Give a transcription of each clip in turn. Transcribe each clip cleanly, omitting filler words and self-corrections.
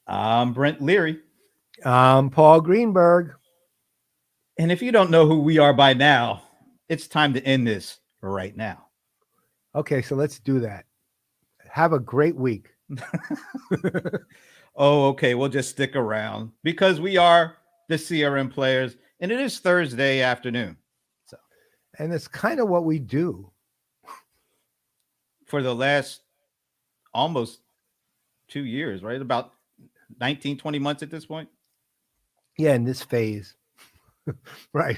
I'm Brent Leary. I'm Paul Greenberg. And if you don't know who we are by now, it's time to end this right now. Okay, so let's do that. Have a great week. Oh, okay. We'll just stick around because we are the CRM players and it is Thursday afternoon. So, And it's kind of what we do. for the last almost 2 years, right? About 19, 20 months at this point. Yeah, in this phase. Right.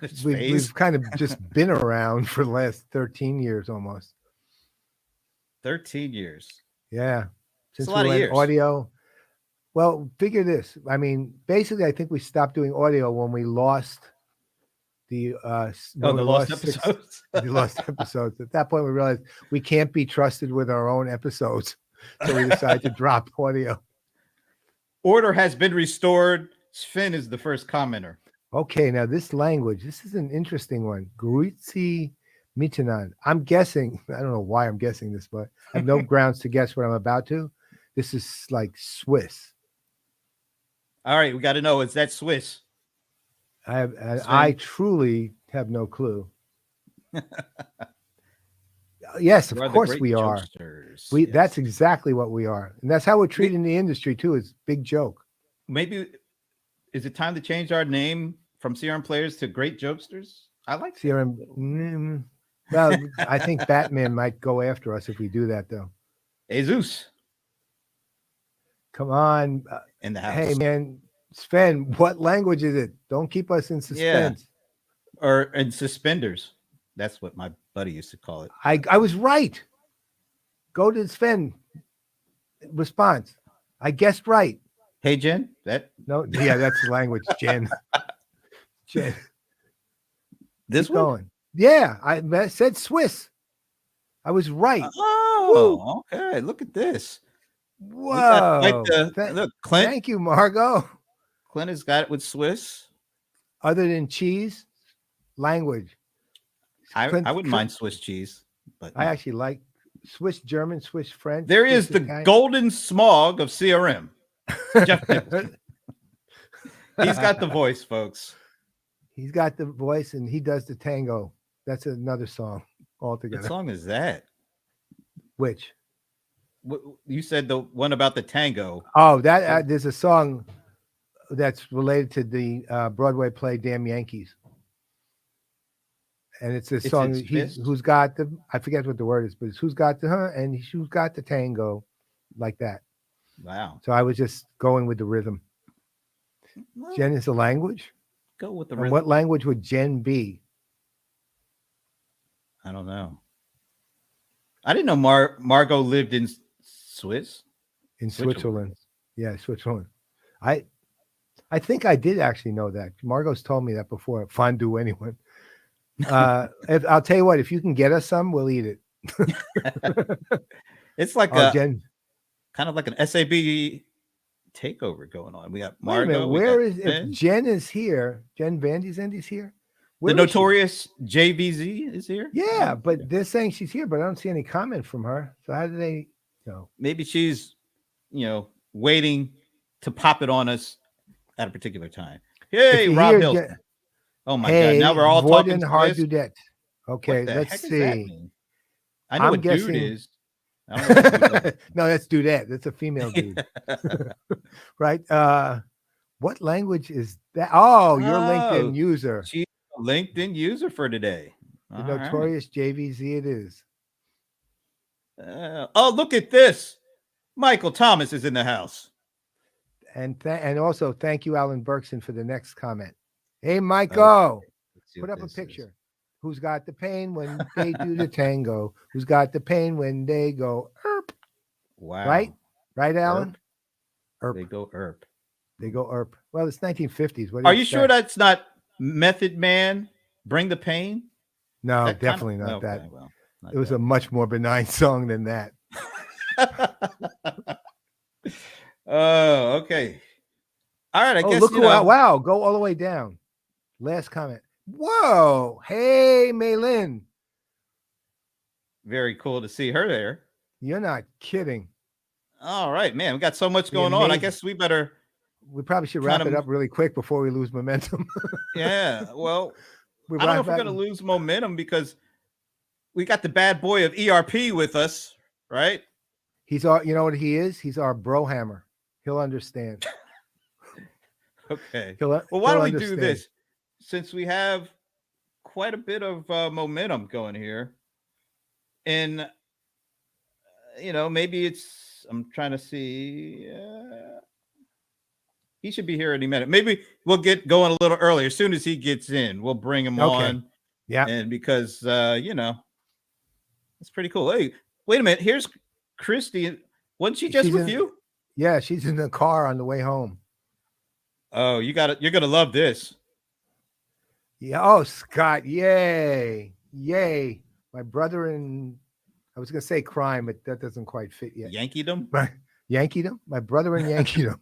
This We've, phase. we've kind of just been around for the last 13 years almost. 13 years. Yeah. It's a Since lot we of went years. audio. Well, figure this. I mean, basically, I think we stopped doing audio when we lost the Oh, when we the lost lost six episodes. the lost episodes. At that point, we realized we can't be trusted with our own episodes, so we decided to drop audio. Order has been restored. Sven is the first commenter. Okay, now this language, this is an interesting one. Gruitsi Mitanan. I'm guessing, I don't know why I'm guessing this, but I have no grounds to guess what I'm about to. This is like Swiss. All right, we got to know, is that Swiss? I truly have no clue. Yes, You of are the course great we are. jokesters. That's Yes. exactly what we are. And that's how we're treated in the industry too. It's big joke. Maybe is it time to change our name from CRM players to great jokesters? I like that. CRM. Well, I think Batman might go after us if we do that though. Jesus Come on. in the house. Hey, man, Sven, what language is it? Don't keep us in Yeah. suspense. Or in suspenders. That's what my buddy used to call it. I was right. Go to Sven. Response. I guessed right. Hey Jen, that No, yeah, that's the language, Jen. Jen. this Keep one? going. Yeah, I said Swiss. I was right. Oh, okay. Look at this. We got quite Whoa. the look. Clint Thank you, Margot. Clint has got it with Swiss. Other than cheese, language. I Clint- wouldn't mind Swiss cheese, but I actually like Swiss German, Swiss French. there Swiss is the Italian. golden smog of CRM. Jeff Nicholson. He's got the voice, folks. He's got the voice and he does the tango. That's another song What altogether. song is that? Which? You said the one about the tango. Oh, that there's a song that's related to the Broadway play Damn Yankees. And it's a It's song Fist? who's got the, I forget what the word is, but it's who's got the and who's got the tango, like that. Wow. So I was just going with the rhythm. Well, Jen is a language. go with the And rhythm. what language would Jen be? I don't know. I didn't know Margot lived in Swiss. In Switzerland. Switzerland. Yeah, Switzerland. I think I did actually know that. Margot's told me that before. Fondue, anyone. I'll tell you what, if you can get us some, we'll eat it. It's like Oh, a Jen. kind of like an SAB takeover going on. We got Wait a Margot. minute. we Where got is if Ben. Jen is here? Jen Van Zendy's here. The Where is she? notorious JVZ is here? Yeah, but they're saying she's here, but I don't see any comment from her. So how do they know? Maybe she's, waiting to pop it on us at a particular time. Hey, If you Rob hear Hill. Jen- Oh my hey, God! Now we're all talking Vorden Swiss. Hardudet. Okay, What the let's heck does that see. mean? I know I'm what guessing- dude is. I don't know what dude is. No, that's Dudette. That's a female dude. Right? What language is that? Oh, your Oh, LinkedIn user. She's a LinkedIn user for today. The All right. notorious JVZ it is. Oh, look at this. Michael Thomas is in the house. And also thank you, Alan Berkson, for the next comment. Hey, Michael, Let's see put what up a this is. picture. Who's got the pain when they do the tango? Who's got the pain when they go erp? Wow. Right? Right, Alan? Erp. They go erp. They go erp. Well, it's 1950s. What do Are you sure expect? that's not Method Man? Bring the pain? No, That definitely not okay, that. Well, not It was that. a much more benign song than that. Oh, okay. All right. I Oh, guess look who out. Wow, go all the way down. Last comment. Whoa. Hey, Maylin. Very cool to see her there. You're not kidding. All right, man. We got so much Be going on. I amazing. guess we better We probably should kind wrap it of, up really quick before we lose momentum. yeah. Well, we I don't know wrap if we're that. going to lose momentum because we got the bad boy of ERP with us, right? He's our, you know what he is? He's our bro hammer. He'll understand. Okay. He'll Well, why he'll don't we do understand. this? Since we have quite a bit of momentum going here, and maybe it's. I'm trying to see. He should be here any minute. Maybe we'll get going a little earlier. As soon as he gets in, we'll bring him Okay. on. Yeah. And because it's pretty cool. Hey, wait a minute. Here's Christy. Wasn't she just She's with in. you? Yeah, she's in the car on the way home. Oh, you're gonna love this. Yeah. Oh, Scott. Yay. Yay. My brother in, I was going to say crime, but that doesn't quite fit yet. Yankeedom? My Yankeedom? My brother in Yankeedom.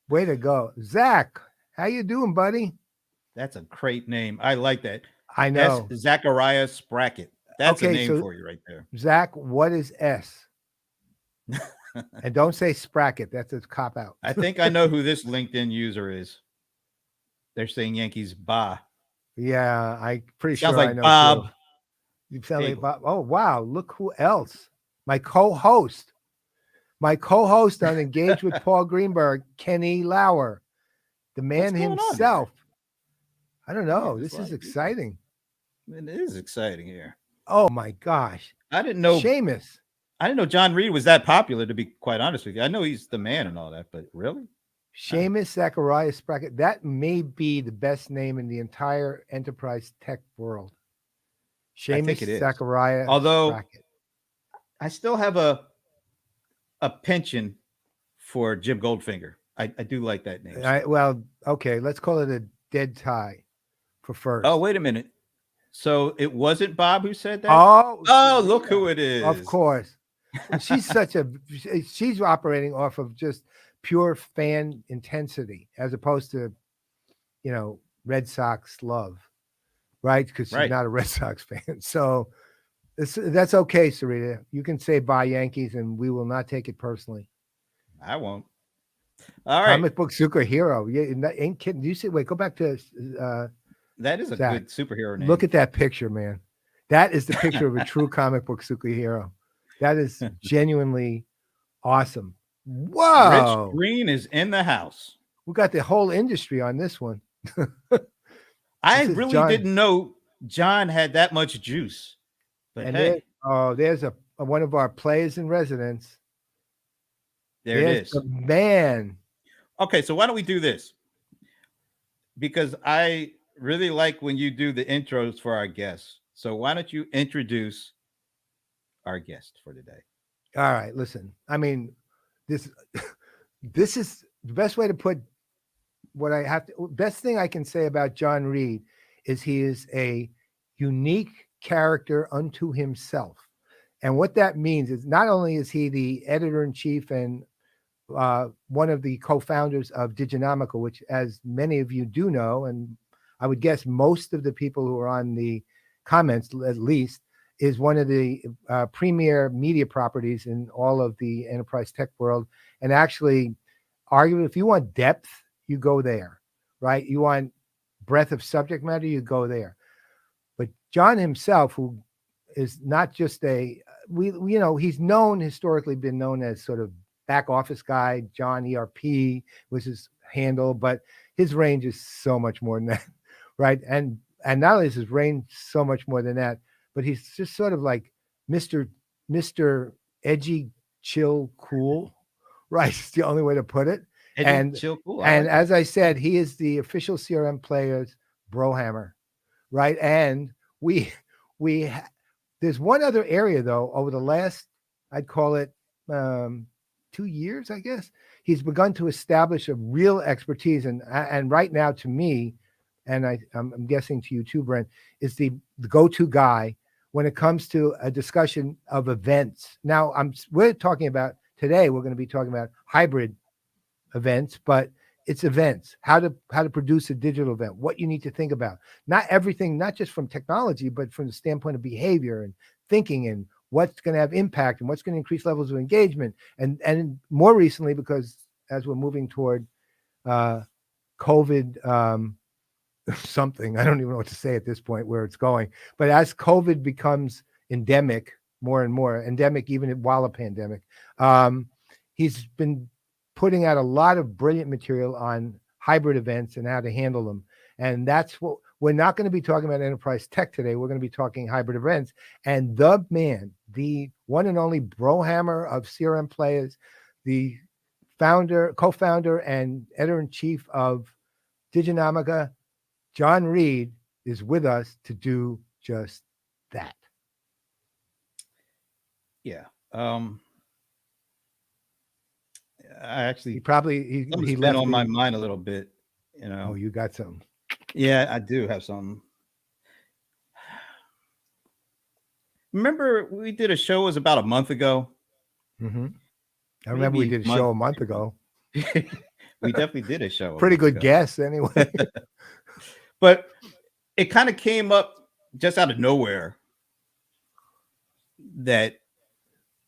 Way to go. Zach, how you doing, buddy? That's a great name. I like that. I know. Zachariah Sprackett. That's a Okay, name so for you right there. Zach, what is S? And don't say Sprackett. That's a cop out. I think I know who this LinkedIn user is. They're saying Yankees ba. Yeah, I'm pretty Sounds sure like I know Bob. too. You sound like Hagel. Bob. Oh, wow. Look who else. My co-host. My co-host on Engage with Paul Greenberg, Kenny Lauer, the man What's going on here? himself. I don't know. Man, this it's is like- exciting. It is exciting here. Oh my gosh. I didn't know Seamus. I didn't know Jon Reed was that popular, to be quite honest with you. I know he's the man and all that, but really? Seamus Zachariah Sprackett. That may be the best name in the entire enterprise tech world. I think it Seamus is. Zachariah Although Sprackett. I still have a penchant for Jim Goldfinger. I do like that name. Well, okay, let's call it a dead tie for first. Oh, wait a minute. So it wasn't Bob who said that? Oh, Look who it is. Of course. She's she's operating off of just pure fan intensity as opposed to, Red Sox love, right? Because she's not a Red Sox fan. So that's okay, Sarita. You can say bye Yankees and we will not take it personally. I won't. All right. Comic book superhero. Yeah, ain't kidding. You say, wait, go back to that is a Zach. good superhero name. Look at that picture, man. That is the picture of a true comic book superhero. That is genuinely awesome. Whoa. Rich Green is in the house. We got the whole industry on this one. I really didn't know John had that much juice. But and hey, there's a one of our players in residence. There it is. The man. Okay, so why don't we do this? Because I really like when you do the intros for our guests. So why don't you introduce our guest for today? All right, listen. I mean, this is the best way to put what I have to. Best thing I can say about Jon Reed is he is a unique character unto himself. And what that means is not only is he the editor-in-chief and one of the co-founders of Diginomica, which, as many of you do know, and I would guess most of the people who are on the comments, at least, is one of the premier media properties in all of the enterprise tech world. And actually, arguably, if you want depth, you go there, right? You want breadth of subject matter, you go there. But Jon himself, who is not just he's historically been known as sort of back office guy. Jon ERP was his handle, but his range is so much more than that, right? And not only is his range so much more than that, but he's just sort of like Mr. Edgy, chill, cool, right? It's the only way to put it. Edgy, chill, cool. As I said, he is the official CRM Playaz Brohammer, right? And there's one other area though over the last, I'd call it 2 years, I guess, he's begun to establish a real expertise. And right now, to me, and I'm guessing to you too, Brent, is the go-to guy when it comes to a discussion of events. Now, we're talking about today. We're going to be talking about hybrid events, but it's events. How to produce a digital event. What you need to think about. Not everything, not just from technology, but from the standpoint of behavior and thinking and what's going to have impact and what's going to increase levels of engagement. And more recently, because as we're moving toward COVID something, I don't even know what to say at this point where it's going, but as COVID becomes endemic, more and more endemic, even while a pandemic, he's been putting out a lot of brilliant material on hybrid events and how to handle them. And that's what we're not going to be talking about enterprise tech today. We're going to be talking hybrid events. And the man, the one and only Brohammer of CRM Playaz, the founder, co-founder, and editor-in-chief of Diginomica, Jon Reed, is with us to do just that. Yeah. I actually He probably he been left on my mind a little bit, Oh, you got something. Yeah, I do have something. Remember we did a show, it was about a month ago. Mm-hmm. I remember we did a show a month ago. We definitely did a show. Pretty good guess anyway. But it kind of came up just out of nowhere that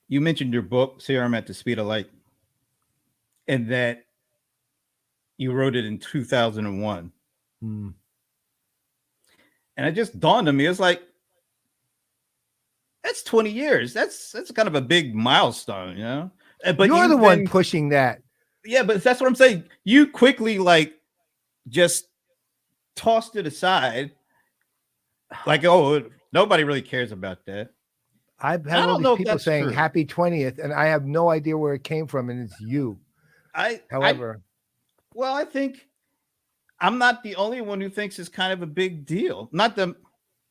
you mentioned your book, CRM at the Speed of Light, and that you wrote it in 2001. And it just dawned on me, it's like, that's 20 years. That's kind of a big milestone, you know? But you're the one pushing that. Yeah, but that's what I'm saying. You quickly just tossed it aside. Like, oh, nobody really cares about that. I've had all these people saying true. Happy 20th, and I have no idea where it came from, and it's you. I think I'm not the only one who thinks it's kind of a big deal. Not to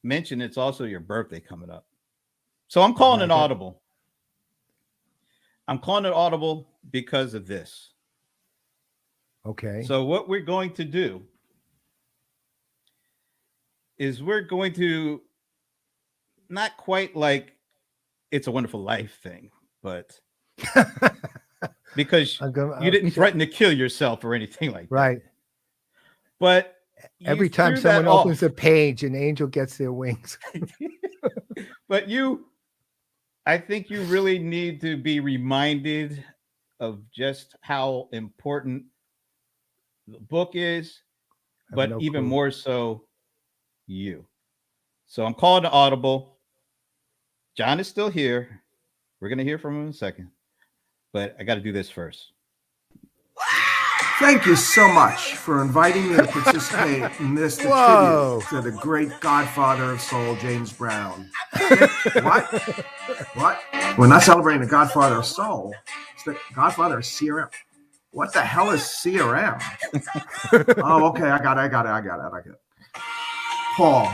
mention it's also your birthday coming up. So I'm calling it audible. I'm calling it audible because of this. Okay. So what we're going to do is we're going to not quite like It's a Wonderful Life thing, but because you didn't threaten to kill yourself or anything like that. Right. But every time someone opens a page, an angel gets their wings. But I think you really need to be reminded of just how important the book is, but even more so you. So I'm calling it audible. Jon is still here. We're going to hear from him in a second, but I got to do this first. Thank you so much for inviting me to participate in this tribute to the great godfather of soul, James Brown. What? We're not celebrating the godfather of soul. It's the godfather of CRM. What the hell is CRM? Oh, okay. I got it. Paul,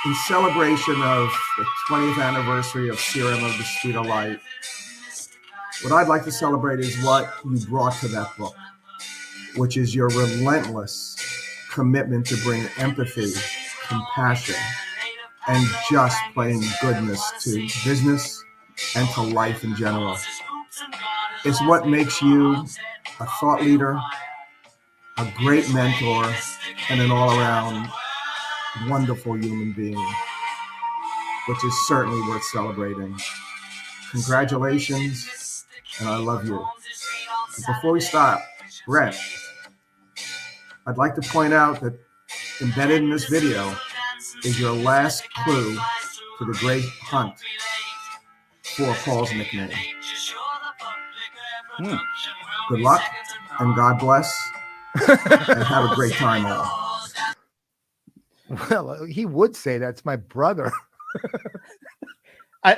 in celebration of the 20th anniversary of CRM of the Speed of Light, what I'd like to celebrate is what you brought to that book, which is your relentless commitment to bring empathy, compassion, and just plain goodness to business and to life in general. It's what makes you a thought leader, a great mentor, and an all-around wonderful human being, which is certainly worth celebrating. Congratulations, and I love you. And before we start, Brett, I'd like to point out that embedded in this video is your last clue to the great hunt for Paul's nickname. Good luck, and God bless, and have a great time all. Well, he would say that's my brother.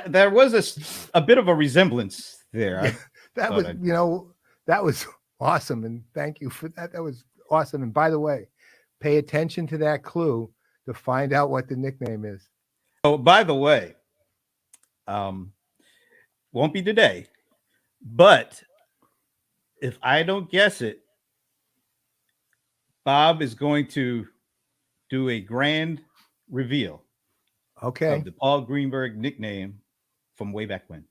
There was a bit of a resemblance there. That was awesome, and thank you for that. That was awesome. And by the way, pay attention to that clue to find out what the nickname is. Oh, by the way, won't be today, but if I don't guess it, Bob is going to do a grand reveal. Okay. Of the Paul Greenberg nickname from way back when.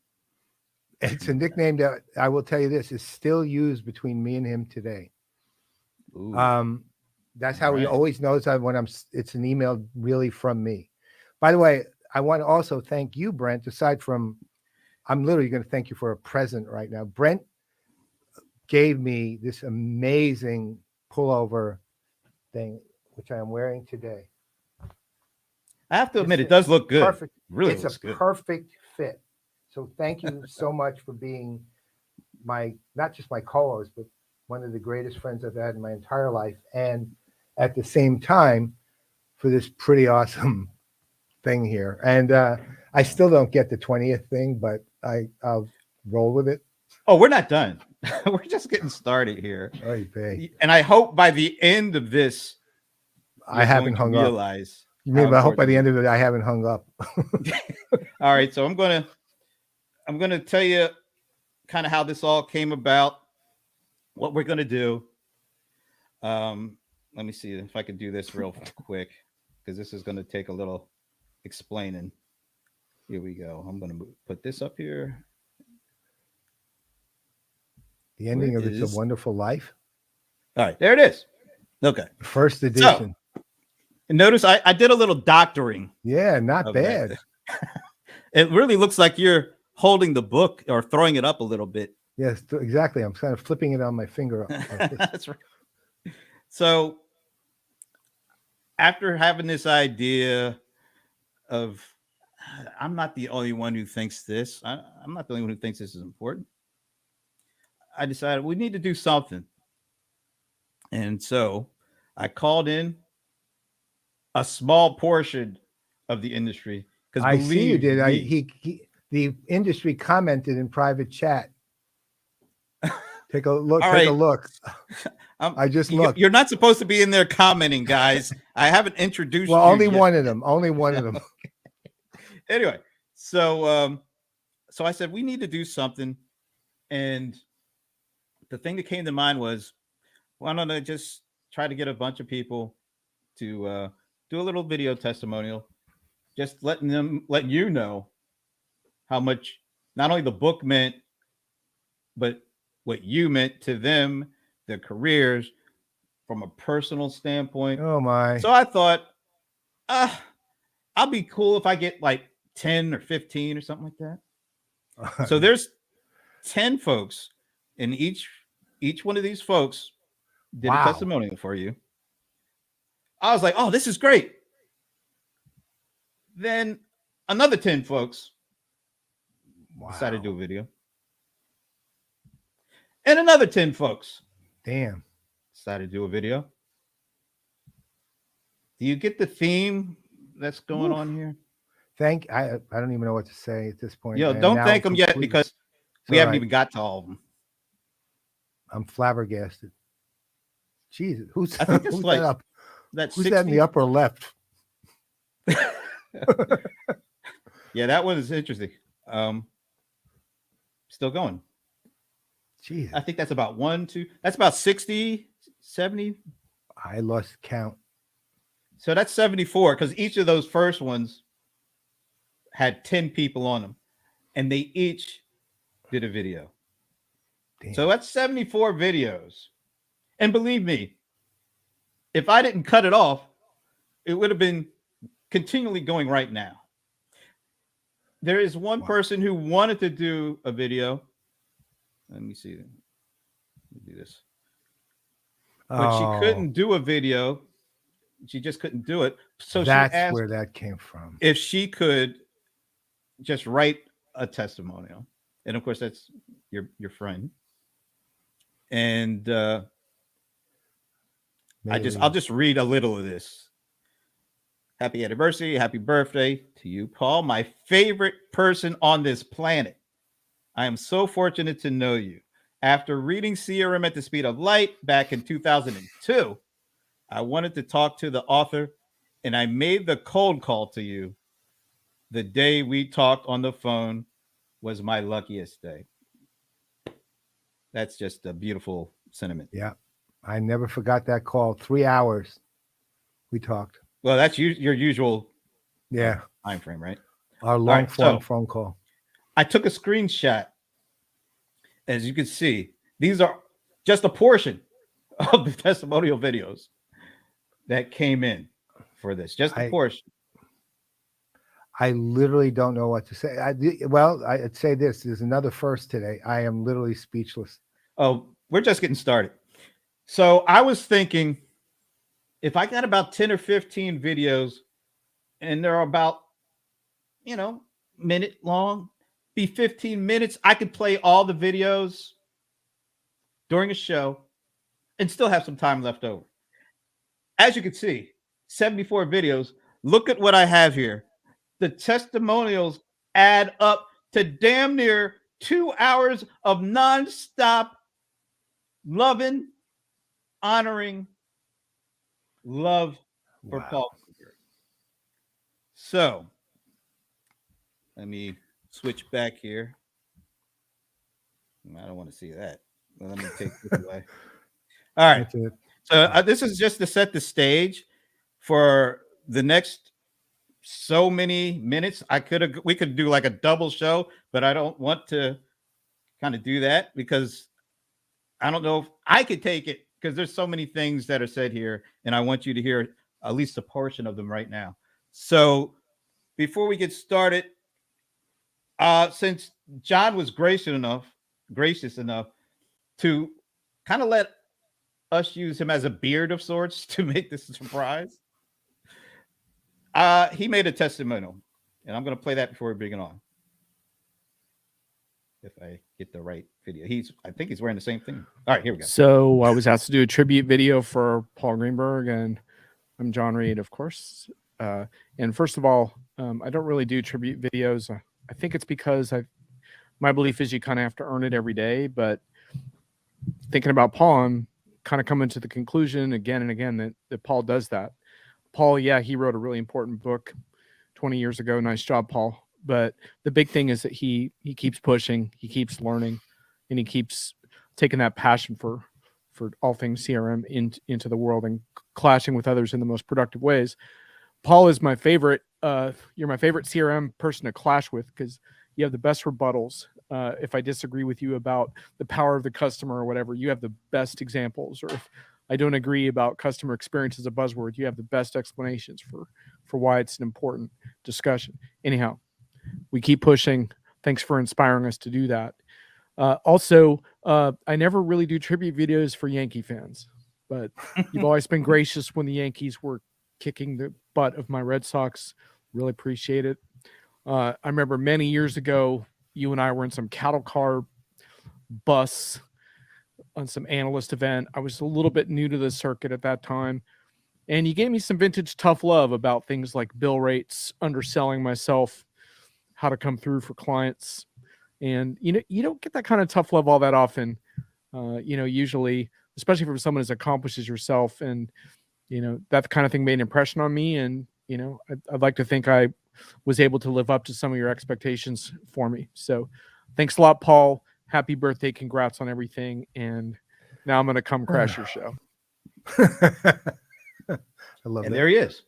It's a nickname that I will tell you this is still used between me and him today. Ooh. That's how he always knows when it's an email really from me. By the way, I want to also thank you, Brent. Aside from, I'm literally going to thank you for a present right now. Brent gave me this amazing pullover thing, which I am wearing today. I have to admit, it does look good. Perfect. Really It's looks a good. perfect fit. So thank you so much for being not just my co-host, but one of the greatest friends I've had in my entire life. And at the same time, for this pretty awesome thing here. And I still don't get the 20th thing, but I'll roll with it. Oh, we're not done. We're just getting started here. Oy vey. And I hope by the end of this, I haven't hung up. realize. Maybe I hope by the end of it, I haven't hung up. All right, so I'm gonna tell you kind of how this all came about, what we're gonna do. Let me see if I can do this real quick, because this is gonna take a little explaining. Here we go. I'm gonna put this up here. The ending of It's a Wonderful Life. All right, there it is. Okay, first edition. So, notice I did a little doctoring. Yeah, not bad. It really looks like you're holding the book or throwing it up a little bit. Yes, exactly. I'm kind of flipping it on my finger. That's right. So after having this idea of, I'm not the only one who thinks this. I'm not the only one who thinks this is important. I decided we need to do something. And so I called in a small portion of the industry. Because I see you did. The industry commented in private chat. Take a look. Take a look. I just looked. You're not supposed to be in there commenting, guys. I haven't introduced you. Well, only one of them. Only one of them. Anyway, so I said we need to do something, and the thing that came to mind was, why don't I just try to get a bunch of people to do a little video testimonial, just let you know how much not only the book meant, but what you meant to them, their careers, from a personal standpoint. Oh my. So I thought, I'll be cool if I get like 10 or 15 or something like that. So there's 10 folks, and each one of these folks did a testimonial for you. I was like, oh, this is great. Then another 10 folks decided to do a video. And another 10 folks decided to do a video. Do you get the theme that's going on here? I don't even know what to say at this point. Yo, don't thank them yet, because we haven't even got to all of them. I'm flabbergasted. Jesus, who's I think it's who's like that up? That's who's that in the upper left? Yeah, that one is interesting. Still going. Jeez. I think that's about 1, 2. That's about 60, 70. I lost count. So that's 74, because each of those first ones had 10 people on them, and they each did a video. Damn. So that's 74 videos. And believe me, if I didn't cut it off, it would have been continually going right now. There is one person who wanted to do a video. Let me see. Let me do this. But she couldn't do a video. She just couldn't do it. So that's she asked where that came from. if she could just write a testimonial. And of course, that's your friend. And I'll just read a little of this. Happy anniversary, happy birthday to you, Paul, my favorite person on this planet. I am so fortunate to know you. After reading CRM at the Speed of Light back in 2002, I wanted to talk to the author, and I made the cold call to you. The day we talked on the phone was my luckiest day. That's just a beautiful sentiment. Yeah. I never forgot that call. 3 hours we talked. Well, that's your usual time frame, right? Our long form phone call. I took a screenshot. As you can see, these are just a portion of the testimonial videos that came in for this. Just a portion. I literally don't know what to say. I'd say this. There's another first today. I am literally speechless. Oh, we're just getting started. So I was thinking if I got about 10 or 15 videos and they're about, minute long, be 15 minutes, I could play all the videos during a show and still have some time left over. As you can see, 74 videos. Look at what I have here. The testimonials add up to damn near 2 hours of nonstop loving, honoring love for Wow. Paul. So let me switch back here. I don't want to see that. Well, let me take this away. All right. That's it. So this is just to set the stage for the next so many minutes. We could do like a double show, but I don't want to kind of do that because I don't know if I could take it because there's so many things that are said here, and I want you to hear at least a portion of them right now. So before we get started, since Jon was gracious enough to kind of let us use him as a beard of sorts to make this a surprise, he made a testimonial, and I'm going to play that before we bring it on. If I get the right video, I think he's wearing the same thing. All right, here we go. So I was asked to do a tribute video for Paul Greenberg, and I'm Jon Reed, of course. And first of all, I don't really do tribute videos. I think it's because my belief is you kind of have to earn it every day. But thinking about Paul, I'm kind of coming to the conclusion again and again that Paul does that. Paul, yeah, he wrote a really important book 20 years ago. Nice job, Paul. But the big thing is that he keeps pushing, he keeps learning, and he keeps taking that passion for all things CRM into the world and clashing with others in the most productive ways. Paul is my favorite. You're my favorite CRM person to clash with because you have the best rebuttals. If I disagree with you about the power of the customer or whatever, you have the best examples. Or if I don't agree about customer experience as a buzzword, you have the best explanations for why it's an important discussion. Anyhow, we keep pushing. Thanks for inspiring us to do that. Also, I never really do tribute videos for Yankee fans, but you've always been gracious when the Yankees were kicking the butt of my Red Sox. Really appreciate it. I remember many years ago, you and I were in some cattle car bus on some analyst event. I was a little bit new to the circuit at that time. And you gave me some vintage tough love about things like bill rates, underselling myself, how to come through for clients. And, you don't get that kind of tough love all that often, usually, especially from someone as accomplished as yourself. And, that kind of thing made an impression on me. And, I'd like to think I was able to live up to some of your expectations for me. So thanks a lot, Paul. Happy birthday. Congrats on everything. And now I'm going to come crash your show. I love And that. there he is.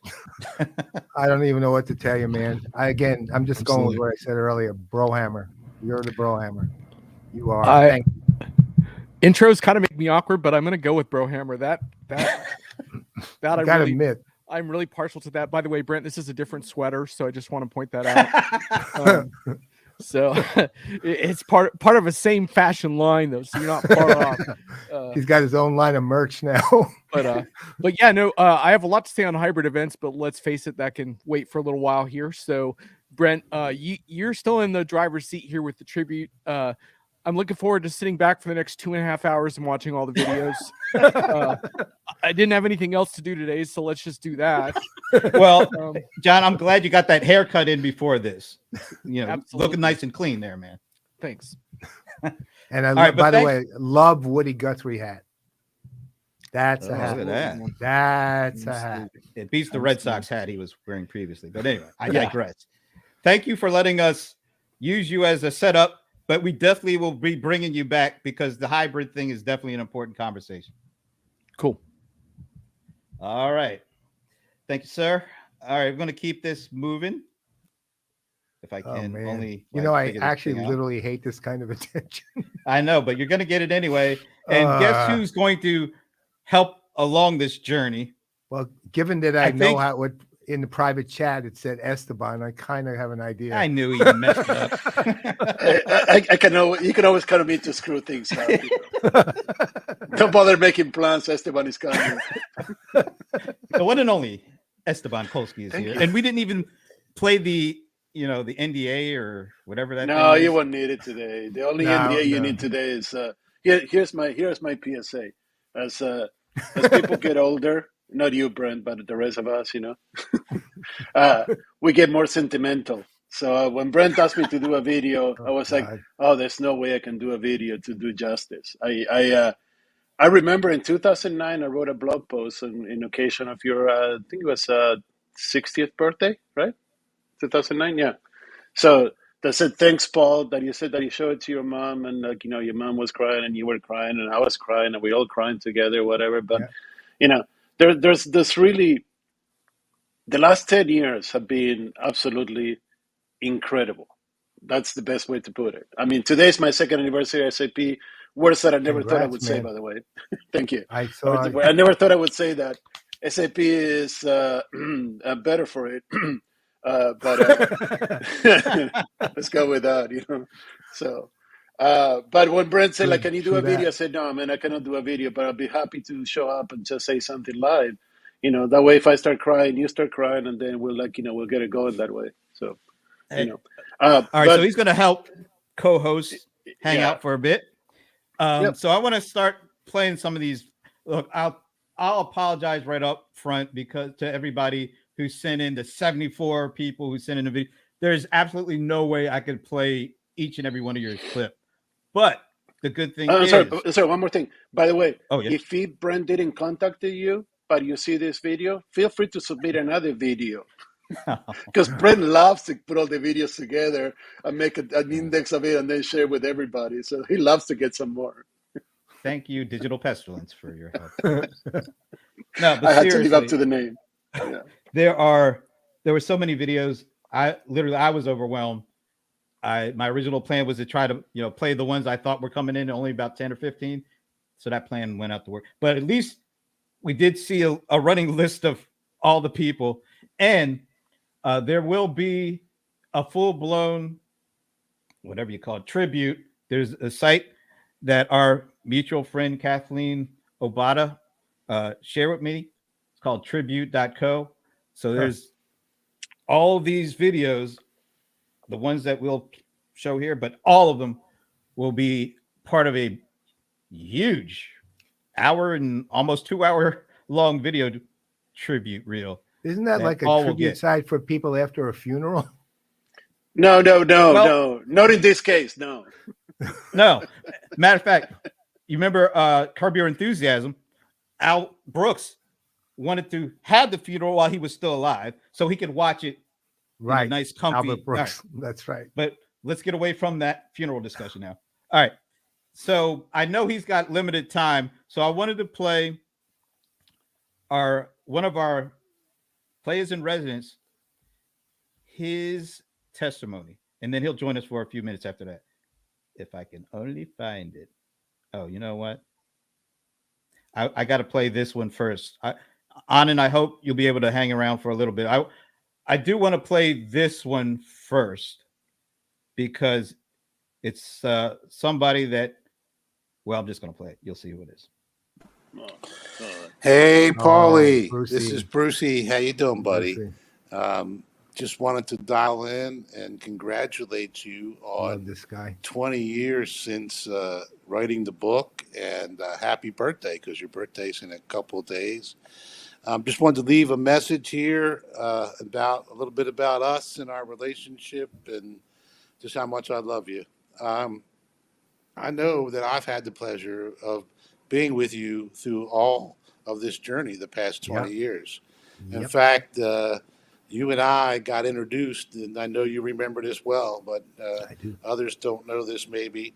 I don't even know what to tell you, man. I'm just going with what I said earlier. Brohammer. You're the Brohammer. You are. Intros kind of make me awkward, but I'm going to go with Brohammer. That I gotta admit. I'm really partial to that. By the way, Brent, this is a different sweater, so I just want to point that out. So it's part of a same fashion line, though, so you're not far off. He's got his own line of merch now. But yeah, no, I have a lot to say on hybrid events, but let's face it, that can wait for a little while here. So, Brent, you're still in the driver's seat here with the tribute. I'm looking forward to sitting back for the next 2.5 hours and watching all the videos. I didn't have anything else to do today, so let's just do that. Well, Jon, I'm glad you got that haircut in before this. Absolutely. Looking nice and clean there, man. Thanks. And by the way, love Woody Guthrie hat. That's a hat. Look at that. That's a hat. It beats the Red Sox hat he was wearing previously. But anyway, I digress. Thank you for letting us use you as a setup, but we definitely will be bringing you back because the hybrid thing is definitely an important conversation. Cool. All right. Thank you, sir. All right, we're going to keep this moving. If I can only. I actually literally hate this kind of attention. I know, but you're going to get it anyway. And guess who's going to help along this journey? Well, given that I know how it would, in the private chat it said Esteban. I kind of have an idea. I knew he messed it up. I can always, you can always count on me to screw things up. Don't bother making plans. Esteban is coming. The one and only Esteban Kolsky is Thank here, you. and we didn't even play the the NDA or whatever that. No, thing you is. won't need it today. The only No, NDA you no. need today is here's my PSA. As people get older, not you, Brent, but the rest of us, we get more sentimental. So when Brent asked me to do a video, I was like, God. "Oh, there's no way I can do a video to do justice." I remember in 2009, I wrote a blog post in occasion of your, I think it was 60th birthday, right? 2009, yeah. So that said, thanks, Paul, that you said that you showed it to your mom, and your mom was crying and you were crying and I was crying and we all crying together, whatever. But Yeah. there's really the last 10 years have been absolutely incredible. That's the best way to put it. I mean, today's my second anniversary at SAP. Words that I never thought I Congrats, would say, man. by the way. Thank you. I saw. I never thought I would say that. SAP is better for it. But let's go with that, So, but when Brent said, like, can you do True a video? that. I said, no, man, I cannot do a video, but I'll be happy to show up and just say something live. That way, if I start crying, you start crying, and then we'll we'll get it going that way. So, Hey, All all right, but so he's going to help co-host hang yeah, out for a bit. Yep. So I want to start playing some of these. Look, I'll apologize right up front because to everybody who sent in, the 74 people who sent in the video, there's absolutely no way I could play each and every one of your clip. But the good thing is, sorry, one more thing. By the way, oh yeah, if Brent didn't contact you, but you see this video, feel free to submit another video. Because Brent loves to put all the videos together and make an index of it and then share with everybody. So he loves to get some more. thank you, Digital Pestilence, for your help. No, but I had to seriously, live up to the name. Yeah. there were so many videos. I was overwhelmed. My original plan was to try to play the ones I thought were coming in, only about 10 or 15. So that plan went out to work. But at least we did see a running list of all the people, and there will be a full-blown, whatever you call it, tribute. There's a site that our mutual friend Kathleen Obata shared with me. It's called tribute.co. So there's all these videos, the ones that we'll show here, but all of them will be part of a huge hour and almost 2 hour long video tribute reel. Isn't that like a all will tribute get. site for people after a funeral? No, Well- not in this case. No. No, matter of fact, you remember Curb Your Enthusiasm? Al Brooks wanted to have the funeral while he was still alive, so he could watch it. Right. In a nice, comfy. Albert Brooks. All right. That's right. But let's get away from that funeral discussion now. All right. So I know he's got limited time, so I wanted to play one of our players in residence, his testimony, and then he'll join us for a few minutes after that. If I can only find it. Oh, you know what? I got to play this one first. And I hope you'll be able to hang around for a little bit. I do want to play this one first because it's somebody that, well, I'm just going to play it. You'll see who it is. Hey, Paulie. Brucey. This is Brucey. How you doing, buddy? Brucey. Just wanted to dial in and congratulate you Love on this guy. 20 years since writing the book, and happy birthday, because your birthday's in a couple of days. Just wanted to leave a message here about a little bit about us and our relationship and just how much I love you. I know that I've had the pleasure of being with you through all of this journey the past 20 years. In Yep. fact, you and I got introduced, and I know you remember this well, but I do. others don't know this maybe.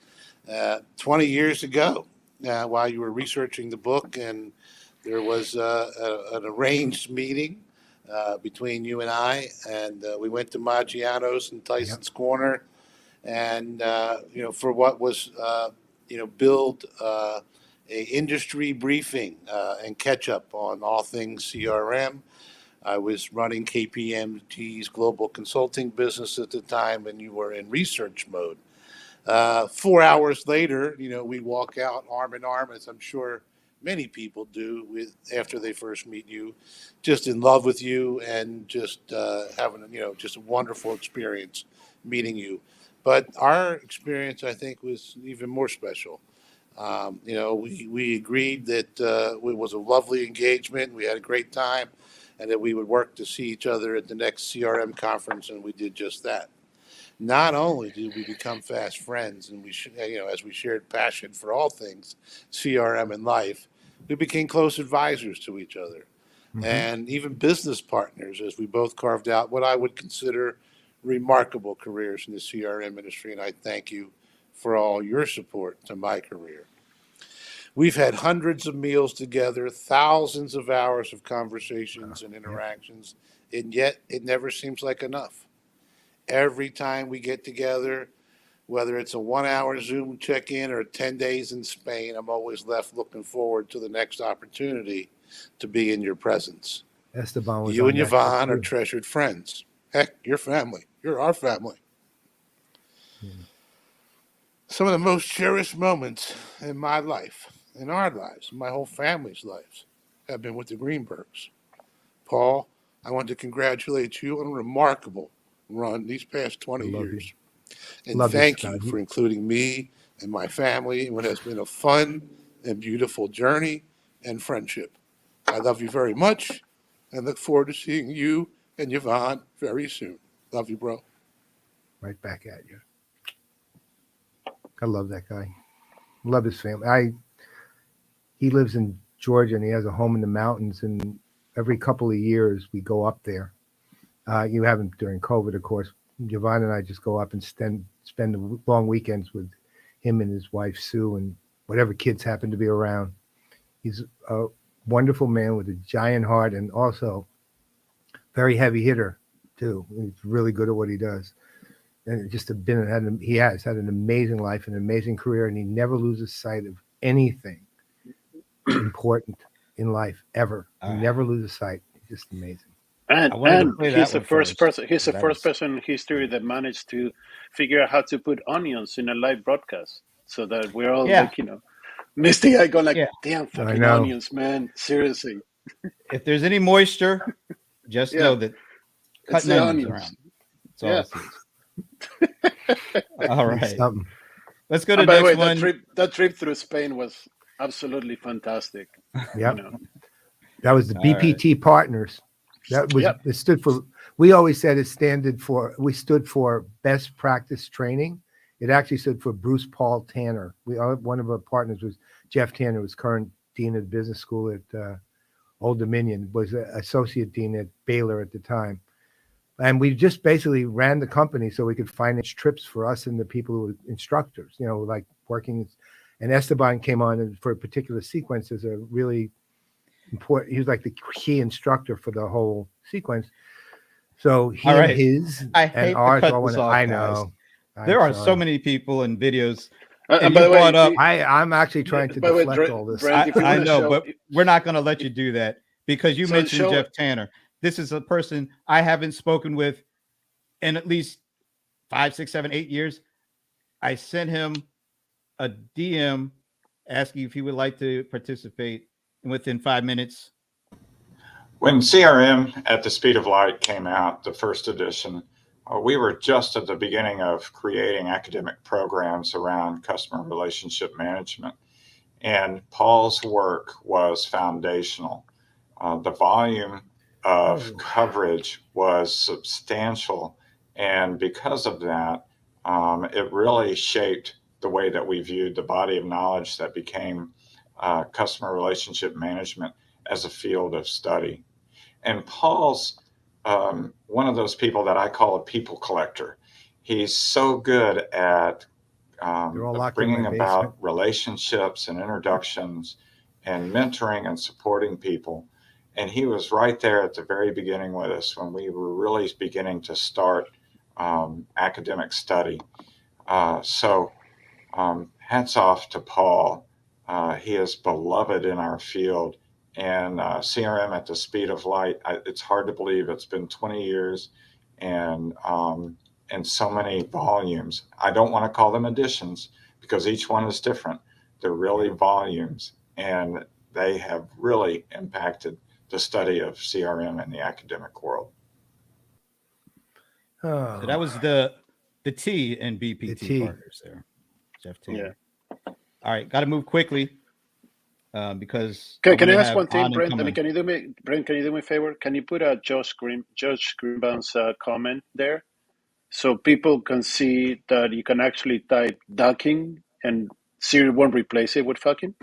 20 years ago, while you were researching the book, and there was an arranged meeting between you and I, and we went to Maggiano's in Tyson's Corner, and for what was build a industry briefing and catch up on all things CRM. I was running KPMG's global consulting business at the time, and you were in research mode. 4 hours later, we walk out arm in arm, as I'm sure many people do with after they first meet you, just in love with you and just having just a wonderful experience meeting you. But our experience, I think, was even more special. We agreed that it was a lovely engagement. We had a great time, and that we would work to see each other at the next CRM conference, and we did just that. Not only did we become fast friends, and as we shared passion for all things CRM and life, we became close advisors to each other, and even business partners, as we both carved out what I would consider remarkable careers in the CRM industry. And I thank you for all your support to my career. We've had hundreds of meals together, thousands of hours of conversations and interactions, and yet it never seems like enough. Every time we get together, whether it's a 1 hour Zoom check in or 10 days in Spain, I'm always left looking forward to the next opportunity to be in your presence. Esteban was You on and that trip Yvonne are too. treasured friends. Heck, you're family. You're our family. Some of the most cherished moments in my life, in our lives, in my whole family's lives, have been with the Greenbergs. Paul, I want to congratulate you on a remarkable run these past I 20 love you. years. And Love you, thank Scott. you for including me and my family in what has been a fun and beautiful journey and friendship. I love you very much and look forward to seeing you and Yvonne very soon. Love you, bro. Right back at you. I love that guy. Love his family. He lives in Georgia and he has a home in the mountains. And every couple of years we go up there. You haven't during COVID, of course. Yvonne and I just go up and spend the long weekends with him and his wife Sue and whatever kids happen to be around. He's a wonderful man with a giant heart and also very heavy hitter too. He's really good at what he does. And he has had an amazing life, an amazing career, and he never loses sight of anything important in life ever. He never loses sight. He's just amazing. I wanted to And play he's that the one first first. person. He's the That first was person in history that managed to figure out how to put onions in a live broadcast, so that we're all yeah, misty eyed, going like, yeah. "Damn I fucking know. onions, man! Seriously, If there's any moisture, just yeah, know that it's cutting the onions onions." around. That's all Yeah. this is. All He's right. something. Let's go to And the by the next way, one. that trip through Spain was absolutely fantastic. Yep. That was the All right. BPT partners. Yep. It stood for, we always said we stood for best practice training. It actually stood for Bruce Paul Tanner. One of our partners was Jeff Tanner, was current dean of business school at Old Dominion, was associate dean at Baylor at the time. And we just basically ran the company so we could finance trips for us and the people who were instructors, like working. And Esteban came on for a particular sequence as a really important. He was like the key instructor for the whole sequence. So he All and right. his I and hate to ours cut all this went. off, I guys. know. There I'm are so sorry. many people in videos, And and by you the way, brought up. I'm actually trying to by the way, deflect all this. Brent, if you I want to know, show, but we're not going to let you do that because you so mentioned show, Jeff Tanner. This is a person I haven't spoken with in at least 5, 6, 7, 8 years. I sent him a DM asking if he would like to participate, and within 5 minutes, When CRM at the Speed of Light came out, the first edition, we were just at the beginning of creating academic programs around customer relationship management. And Paul's work was foundational. The volume of coverage was substantial. And because of that, it really shaped the way that we viewed the body of knowledge that became customer relationship management as a field of study. And Paul's one of those people that I call a people collector. He's so good at They're all locked in my bringing basement. about relationships and introductions and mentoring and supporting people. And he was right there at the very beginning with us when we were really beginning to start academic study. So hats off to Paul. He is beloved in our field, and CRM at the speed of light. It's hard to believe it's been 20 years and so many volumes. I don't want to call them editions because each one is different. They're really volumes, and they have really impacted the study of CRM in the academic world. So that was the T in BPT T. Partners there, Jeff Taylor. Yeah. All right, got to move quickly because Can I wanna ask have one thing, Anand Brent? come in. Can you do me, Brent? Can you do me a favor? Can you put a Judge Greenbaum's comment there, so people can see that you can actually type ducking and Siri won't replace it with fucking,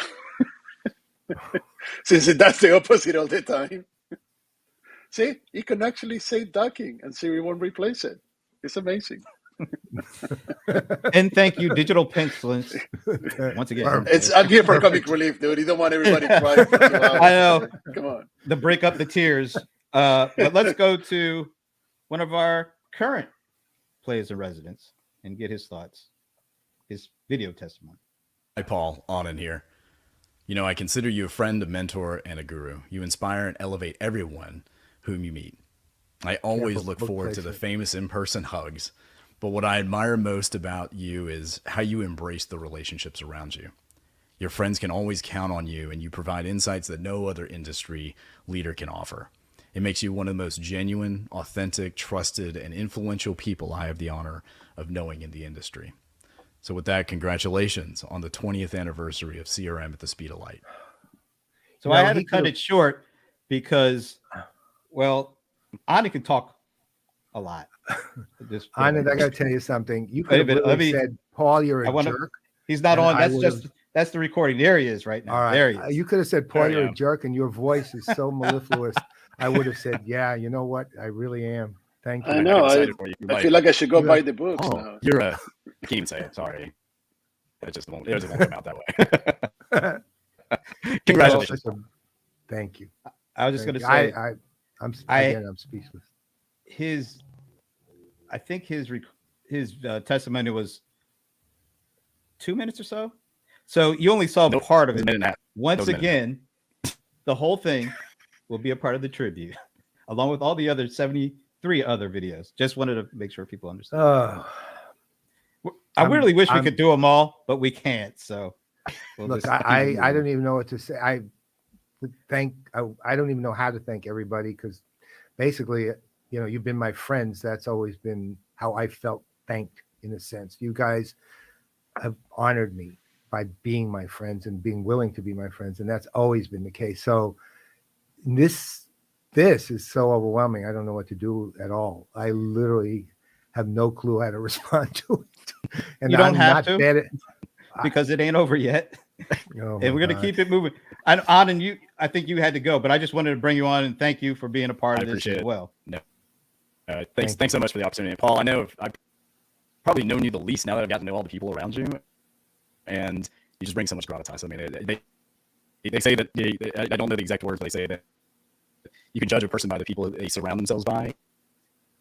since that's the opposite all the time. See, you can actually say ducking and Siri won't replace it. It's amazing. And thank you, Digital Pencilings, once again. I'm here for comic relief, dude. You don't want everybody crying for 2 hours. I know. Come on. The break up the tears. But let's go to one of our current players in residence and get his thoughts, his video testimony. Hi, Paul. Anand here. You know, I consider you a friend, a mentor, and a guru. You inspire and elevate everyone whom you meet. I always look forward to the famous in-person hugs, but what I admire most about you is how you embrace the relationships around you. Your friends can always count on you, and you provide insights that no other industry leader can offer. It makes you one of the most genuine, authentic, trusted, and influential people I have the honor of knowing in the industry. So with that, congratulations on the 20th anniversary of CRM at the speed of light. So I had to cut it short because, well, Anand can talk a lot. Anand, I got to tell you something. You could have said, Paul, you're a jerk. He's not on. That's the recording. There he is right now. All right. There he is. You could have said, Paul, you're a jerk, and your voice is so mellifluous. I would have said, yeah, you know what? I really am. Thank you. I know. I feel like I should go buy the books now. I can't even say it. Sorry. It just won't come out that way. Congratulations. Thank you. I was just going to say, I'm speechless. I think his testimony was 2 minutes or so. So you only saw part of it. Once again, the whole thing will be a part of the tribute, along with all the other 73 other videos. Just wanted to make sure people understand. I really wish we could do them all, but we can't. So look, I don't even know what to say. I don't even know how to thank everybody, because basically, you know, you've been my friends. That's always been how I felt thanked, in a sense. You guys have honored me by being my friends and being willing to be my friends, and that's always been the case. So this is so overwhelming. I don't know what to do at all. I literally have no clue how to respond to it. And you don't have to, because it ain't over yet. Oh, and we're going to keep it moving. I think you had to go, but I just wanted to bring you on and thank you for being a part of this as well. No. Thanks so much for the opportunity. Paul, I know I've probably known you the least now that I've got to know all the people around you, and you just bring so much gravitas. I mean, they say that, I don't know the exact words, but they say that you can judge a person by the people that they surround themselves by,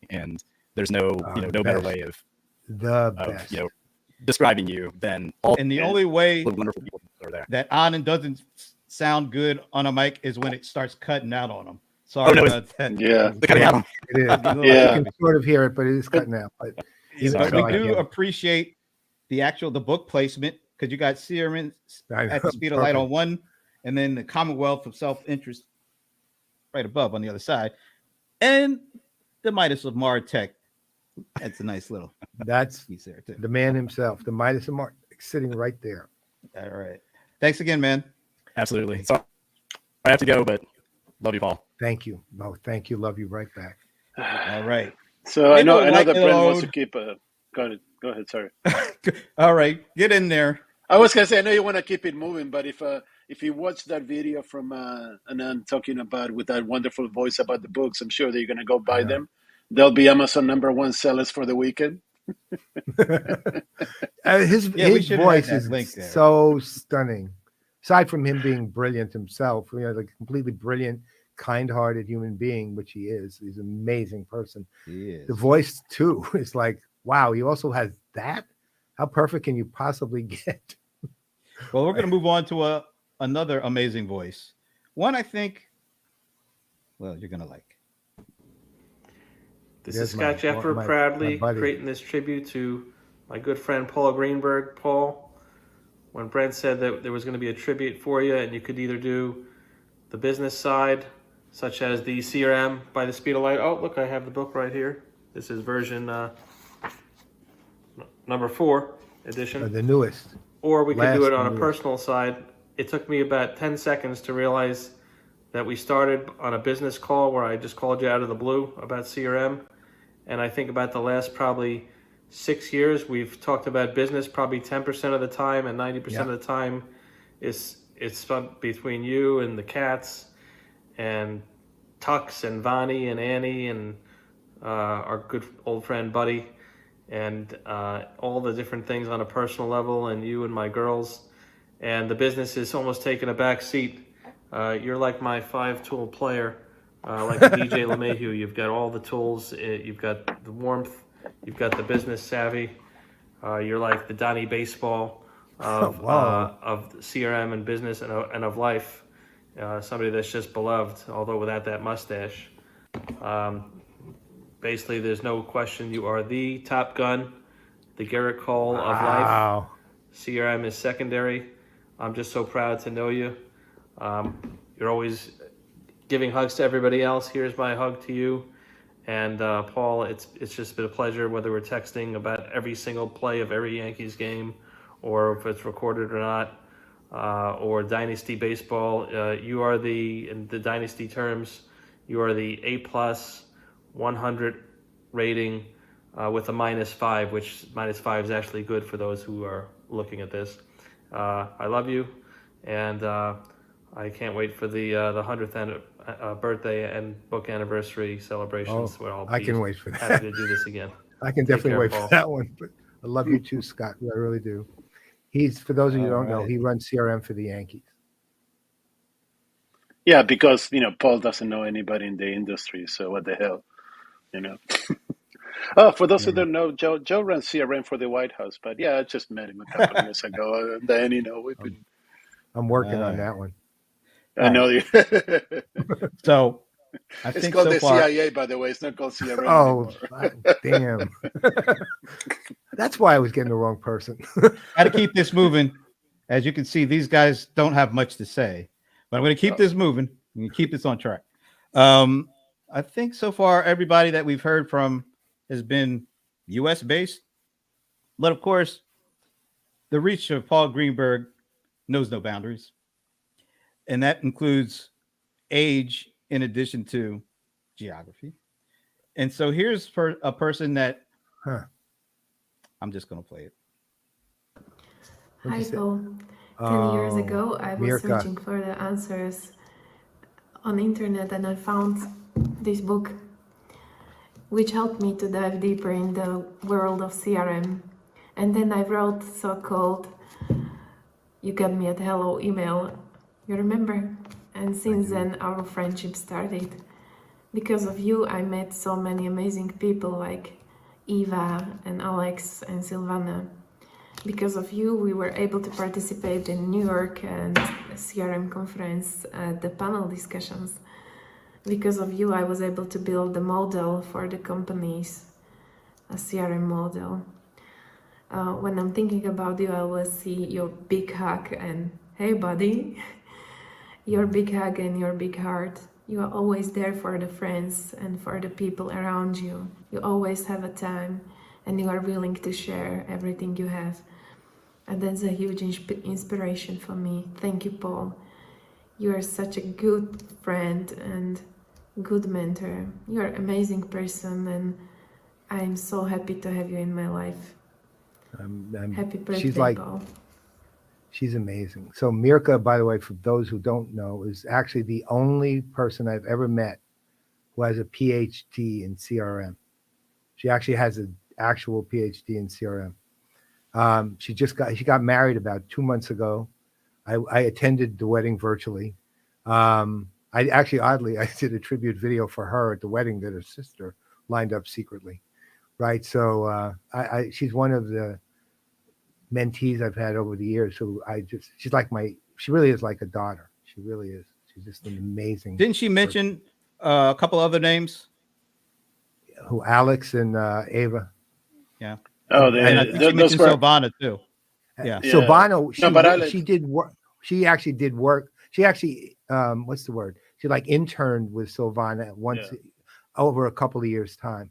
and there's no better way of describing you than all. And the only way the wonderful people are there. that Anand doesn't sound good on a mic is when it starts cutting out on him. Sorry about that. Yeah, it is. Yeah, you can sort of hear it, but it is cutting out. But we do appreciate the book placement, because you got CRM at the speed of light on one, and then the Commonwealth of Self-Interest right above on the other side, and the Midas of Martech. That's a nice little. That's piece there too. The man himself, the Midas of Martech, sitting right there. All right. Thanks again, man. Absolutely. So I have to go, but love you, Paul. Thank you. No, thank you. Love you right back. All right. So I know that Brent wants to keep Go ahead. Sorry. All right. Get in there. I was gonna say, I know you want to keep it moving, but if you watch that video from Anand talking about, with that wonderful voice, about the books, I'm sure that you're gonna go buy them. They'll be Amazon #1 sellers for the weekend. His voice is so stunning. Aside from him being brilliant himself, like a completely brilliant, kind-hearted human being, which he is. He's an amazing person. He is. The voice too is like, wow. He also has that. How perfect can you possibly get? Well, we're going to move on to another amazing voice. One I think, well, you're gonna like. This There's is Scott Jeffer my proudly buddy. creating this tribute to my good friend Paul Greenberg. Paul, when Brent said that there was going to be a tribute for you and you could either do the business side, such as the CRM by the speed of light. Oh, look, I have the book right here. This is version number 4 edition. The newest. Or we could do it Last on a newest. personal side. It took me about 10 seconds to realize that we started on a business call where I just called you out of the blue about CRM. And I think about the last probably 6 years, we've talked about business probably 10% of the time, and 90% of the time it's spent between you and the cats and Tux and Vonnie and Annie and our good old friend Buddy, and all the different things on a personal level, and you and my girls. And the business is almost taking a back seat. You're like my 5-tool player, like a DJ LeMahieu. You've got all the tools. You've got the warmth. You've got the business savvy. You're like the Donnie Baseball of CRM and business and of life. Somebody that's just beloved, although without that mustache. Basically, there's no question you are the Top Gun, the Garrett Cole of life. CRM is secondary. I'm just so proud to know you. You're always giving hugs to everybody else. Here's my hug to you. And Paul, it's just been a pleasure, whether we're texting about every single play of every Yankees game, or if it's recorded or not, or Dynasty Baseball. You are in the Dynasty terms, you are the A+ 100 rating with a -5, which -5 is actually good for those who are looking at this. I love you, and I can't wait for the 100th birthday and book anniversary celebrations. Where I'll I can wait for that. Happy to do this again. I can definitely wait for that one. But I love you too, Scott. I really do. He's, for those of you who don't know, he runs CRM for the Yankees. Yeah, because Paul doesn't know anybody in the industry, so what the hell, Oh, for those who don't know, Joe runs CRM for the White House, but yeah, I just met him a couple of years ago, and then we've been. I'm working on that one. I know you. So It's called the CIA, by the way. It's not called CRM Damn. anymore. That's why I was getting the wrong person. Got to keep this moving. As you can see, these guys don't have much to say, but I'm going to keep this moving and keep this on track. I think so far everybody that we've heard from has been U.S. based, but of course, the reach of Paul Greenberg knows no boundaries, and that includes age in addition to geography. And so here's for a person that I'm just going to play it. Hi, Paul. 10 years ago, I was searching for the answers on the internet, and I found this book, which helped me to dive deeper in the world of CRM. And then I wrote so-called "You Got Me at Hello" email. You remember? And since then, our friendship started. Because of you, I met so many amazing people like Eva and Alex and Silvana. Because of you, we were able to participate in New York and CRM conference at the panel discussions. Because of you, I was able to build the model for the companies, a CRM model. When I'm thinking about you, I always see your big hug and, hey buddy, your big hug and your big heart. You are always there for the friends and for the people around you. You always have a time and you are willing to share everything you have. And that's a huge inspiration for me. Thank you, Paul. You are such a good friend and good mentor. You are an amazing person, and I'm so happy to have you in my life. Happy birthday, Paul. She's amazing. So Mirka, by the way, for those who don't know, is actually the only person I've ever met who has a PhD in CRM. She actually has an actual PhD in CRM. She got married about 2 months ago. I attended the wedding virtually. I actually, oddly, I did a tribute video for her at the wedding that her sister lined up secretly, right? So she's one of the mentees I've had over the years. So she really is like a daughter. She really is. She's just an amazing. Didn't she mention a couple other names? Who, Alex and Ava? Yeah. Oh, And I think she mentioned Silvana too. Yeah. Silvana, No, she did work. She actually did work. She actually, what's the word? She like interned with Silvana once over a couple of years' time.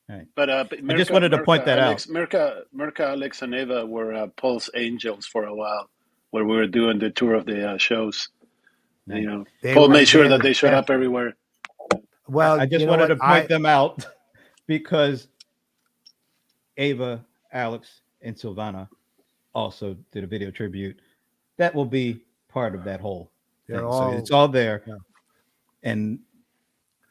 Right. But I just wanted to point that out. Mirka, Alex, and Eva were Paul's angels for a while, where we were doing the tour of the shows. Right. You know, Paul made sure that they showed up everywhere. Well, I just wanted to point them out because Ava, Alex, and Silvana also did a video tribute. That will be part of that whole thing. So it's all there. Yeah. And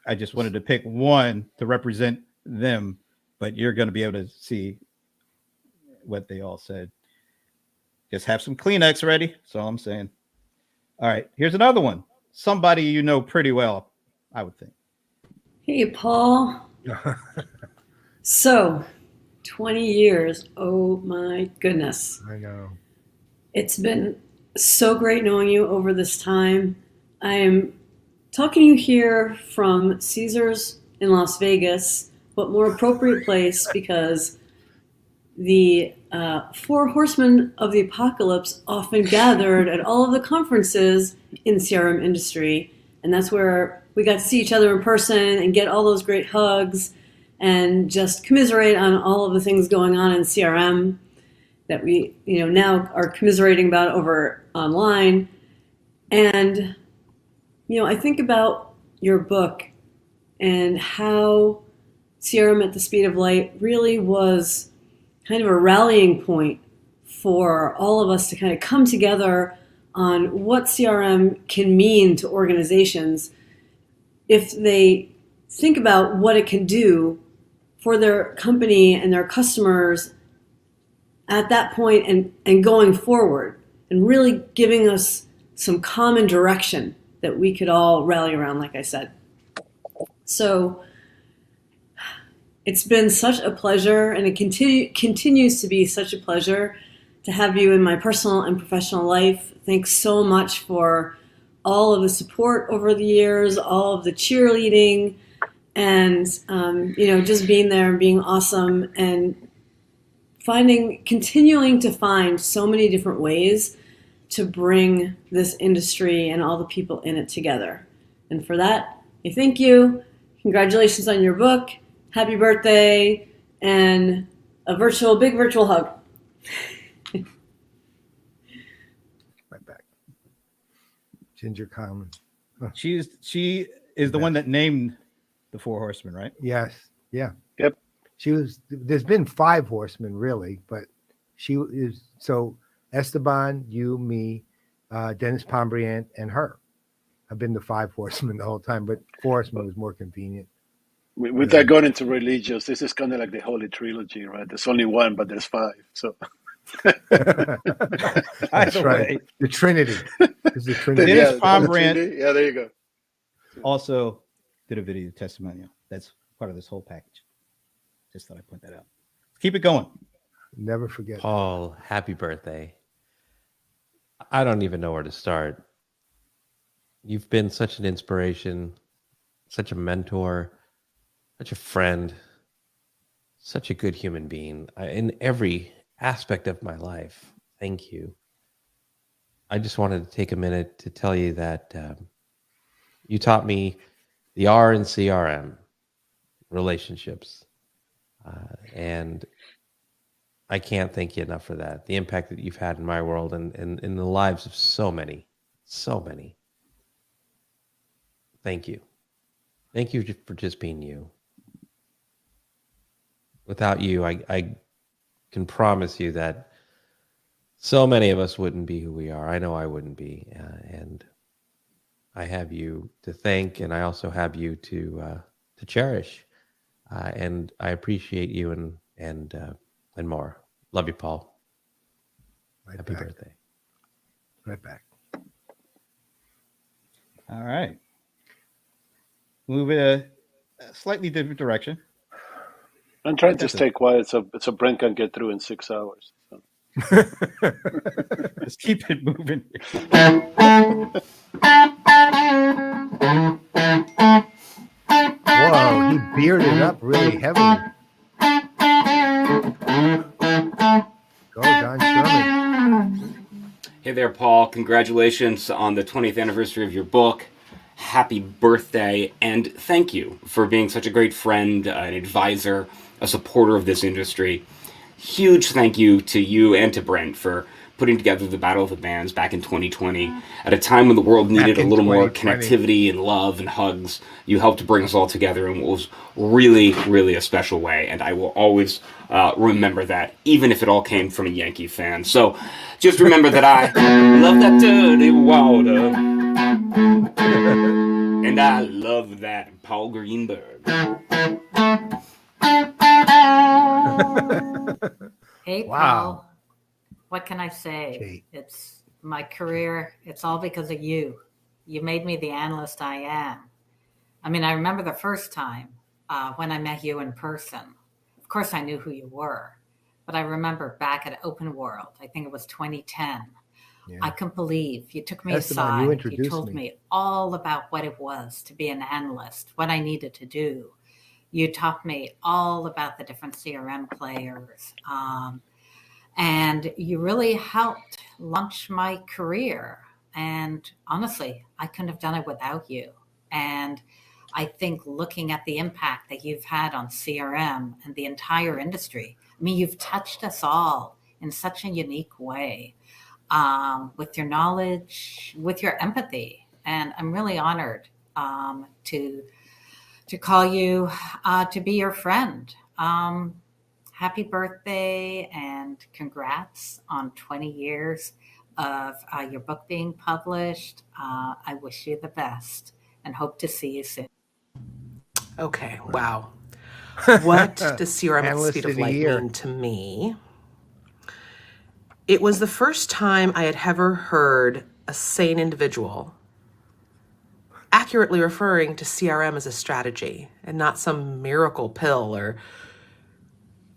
I just wanted to pick one to represent them, but you're going to be able to see what they all said. Just have some Kleenex ready. That's all I'm saying. All right, here's another one. Somebody you know pretty well, I would think. Hey, Paul. So, 20 years. Oh, my goodness. I know. It's been so great knowing you over this time. I am talking to you here from Caesars in Las Vegas, but more appropriate place because the 4 horsemen of the apocalypse often gathered at all of the conferences in the CRM industry. And that's where we got to see each other in person and get all those great hugs and just commiserate on all of the things going on in CRM that we, now are commiserating about over online. And, I think about your book and how CRM at the Speed of Light really was kind of a rallying point for all of us to kind of come together on what CRM can mean to organizations if they think about what it can do for their company and their customers at that point and going forward, and really giving us some common direction that we could all rally around, like I said. So it's been such a pleasure, and it continues to be such a pleasure to have you in my personal and professional life. Thanks so much for all of the support over the years, all of the cheerleading, and just being there and being awesome, and continuing to find so many different ways to bring this industry and all the people in it together. And for that, I thank you. Congratulations on your book. Happy birthday, and a big virtual hug. Right back. Ginger Common. She is the one that named the 4 horsemen, right? Yes. Yeah. Yep. There's been 5 horsemen really, but she is, so Esteban, you, me, Dennis Pombriant, and her. I've been the 5 horsemen the whole time, but 4 horsemen was more convenient. With that going into religious, this is kind of like the Holy Trilogy, right? There's only one, but there's 5. So that's right. The Trinity. It's the Trinity. Dennis Pombriant. Yeah, there you go. Also did a video testimonial. That's part of this whole package. Just thought I'd point that out. Keep it going. Never forget. Paul, happy birthday. I don't even know where to start. You've been such an inspiration, such a mentor, such a friend, such a good human being in every aspect of my life. Thank you. I just wanted to take a minute to tell you that you taught me the R in CRM, relationships. And I can't thank you enough for that. The impact that you've had in my world and in the lives of so many. Thank you. Thank you for just being you. Without you, I can promise you that so many of us wouldn't be who we are. I know I wouldn't be. And I have you to thank, and I also have you to cherish. And I appreciate you and more. Love you, Paul. Happy birthday. Right back. All right. Move in a slightly different direction. I'm trying to stay quiet so Brent can get through in 6 hours. So. Let's keep it moving. bearded up really heavily. Go, Don Sherman. Hey there, Paul. Congratulations on the 20th anniversary of your book. Happy birthday, and thank you for being such a great friend, an advisor, a supporter of this industry. Huge thank you to you and to Brent for putting together the Battle of the Bands back in 2020 at a time when the world needed a little more connectivity and love and hugs. You helped bring us all together in what was really, really a special way, and I will always remember that, even if it all came from a Yankee fan. So just remember that I love that dirty water, and I love that Paul Greenberg. Hey, Paul. What can I say? It's my career. It's all because of you. You made me the analyst I am. I mean, I remember the first time when I met you in person. Of course, I knew who you were, but I remember back at Open World, I think it was 2010. Yeah. I couldn't believe you took me aside. You told me all about what it was to be an analyst, what I needed to do. You taught me all about the different CRM players. And you really helped launch my career. And honestly, I couldn't have done it without you. And I think looking at the impact that you've had on CRM and the entire industry, I mean, you've touched us all in such a unique way, with your knowledge, with your empathy. And I'm really honored to call you, to be your friend. Happy birthday and congrats on 20 years of your book being published. I wish you the best and hope to see you soon. Okay, wow. What does CRM at the speed of light mean to me? It was the first time I had ever heard a sane individual accurately referring to CRM as a strategy and not some miracle pill or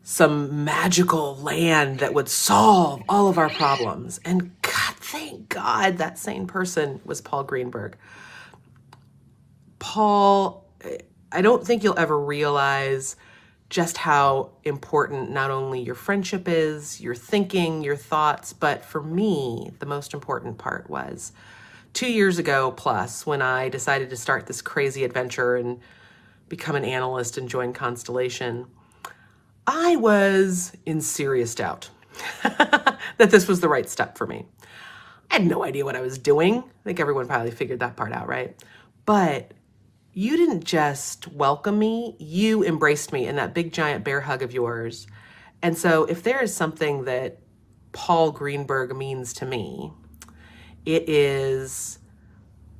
some magical land that would solve all of our problems. And God, thank God that sane person was Paul Greenberg. Paul, I don't think you'll ever realize just how important not only your friendship is, your thinking, your thoughts, but for me, the most important part was 2 years ago plus when I decided to start this crazy adventure and become an analyst and join Constellation. I was in serious doubt that this was the right step for me. I had no idea what I was doing. I think everyone probably figured that part out, right? But you didn't just welcome me, you embraced me in that big giant bear hug of yours. And so if there is something that Paul Greenberg means to me, it is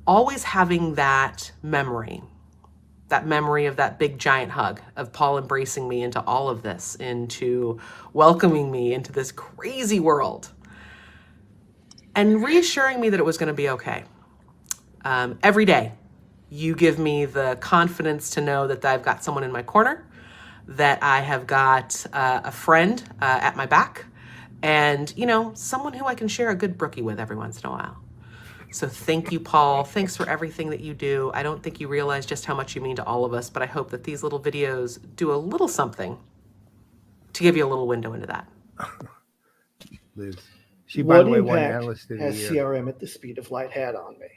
always having that memory of that big giant hug of Paul embracing me into all of this, into welcoming me into this crazy world and reassuring me that it was going to be okay. Every day, you give me the confidence to know that I've got someone in my corner, that I have got a friend at my back, and, you know, someone who I can share a good brookie with every once in a while. So thank you, Paul. Thanks for everything that you do. I don't think you realize just how much you mean to all of us, but I hope that these little videos do a little something to give you a little window into that. Liz, she, by what the way, impact won analyst of the has year. CRM at the speed of light had on me?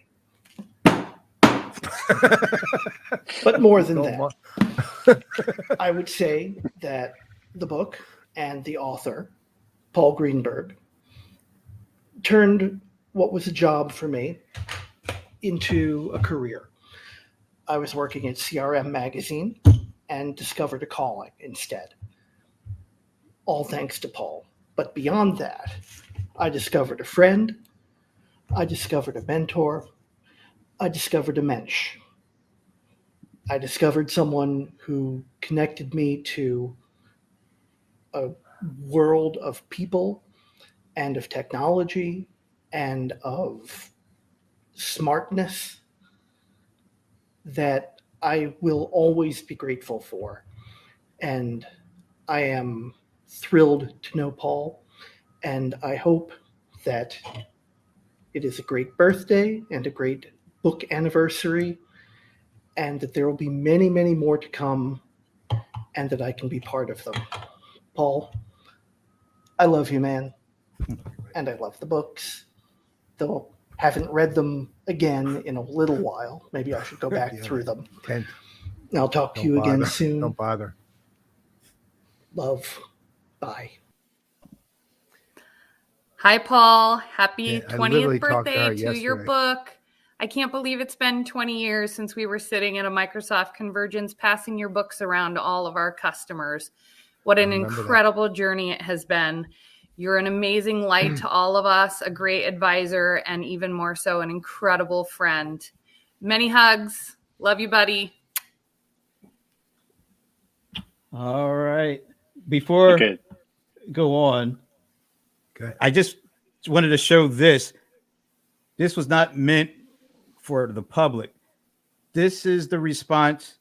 But more than that, I would say that the book and the author, Paul Greenberg, turned what was a job for me into a career. I was working at CRM Magazine and discovered a calling instead. All thanks to Paul. But beyond that, I discovered a friend, I discovered a mentor, I discovered a mensch. I discovered someone who connected me to a world of people and of technology and of smartness that I will always be grateful for. And I am thrilled to know Paul, and I hope that it is a great birthday and a great book anniversary, and that there will be many, many more to come and that I can be part of them. Paul, I love you, man. And I love the books, though haven't read them again in a little while. Maybe I should go back through them. Kent, And I'll talk to don't you again bother. soon. Don't bother. Love. Bye. Hi, Paul. Happy Yeah, I 20th literally talked to birthday her to your yesterday. book. I can't believe it's been 20 years since we were sitting at a Microsoft Convergence passing your books around to all of our customers. What an incredible journey it has been. You're an amazing light to all of us, a great advisor, and even more so, an incredible friend. Many hugs. Love you, buddy. All right. Before go on, I just wanted to show this. This was not meant for the public. This is the response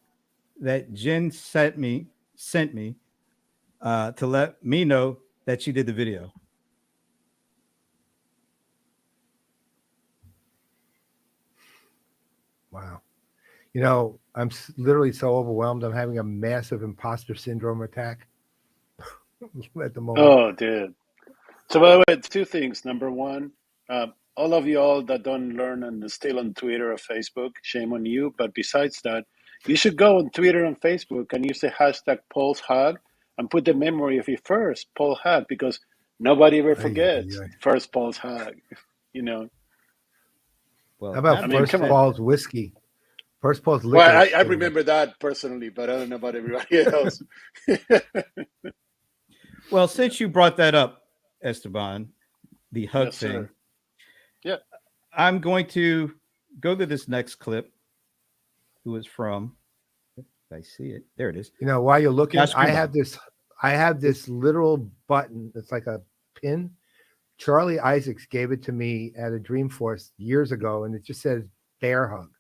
that Jen sent me to let me know that she did the video. Wow. You know, I'm literally so overwhelmed. I'm having a massive imposter syndrome attack at the moment. Oh, dude. So, by the way, two things. Number one, all of you all that don't learn and are still on Twitter or Facebook, shame on you. But besides that, you should go on Twitter and Facebook and use the hashtag Paul's Hug and put the memory of your first Paul hug, because nobody ever forgets first Paul's hug, you know. Well, how about first Paul's whiskey? First Paul's liquor. Well, I remember that personally, but I don't know about everybody else. Well, since you brought that up, Esteban, the hug thing, sir. Yeah, I'm going to go to this next clip. Who is from? I see it. There it is. You know, while you're looking, Josh I have this literal button. It's like a pin. Charlie Isaacs gave it to me at a Dreamforce years ago, and it just says bear hug,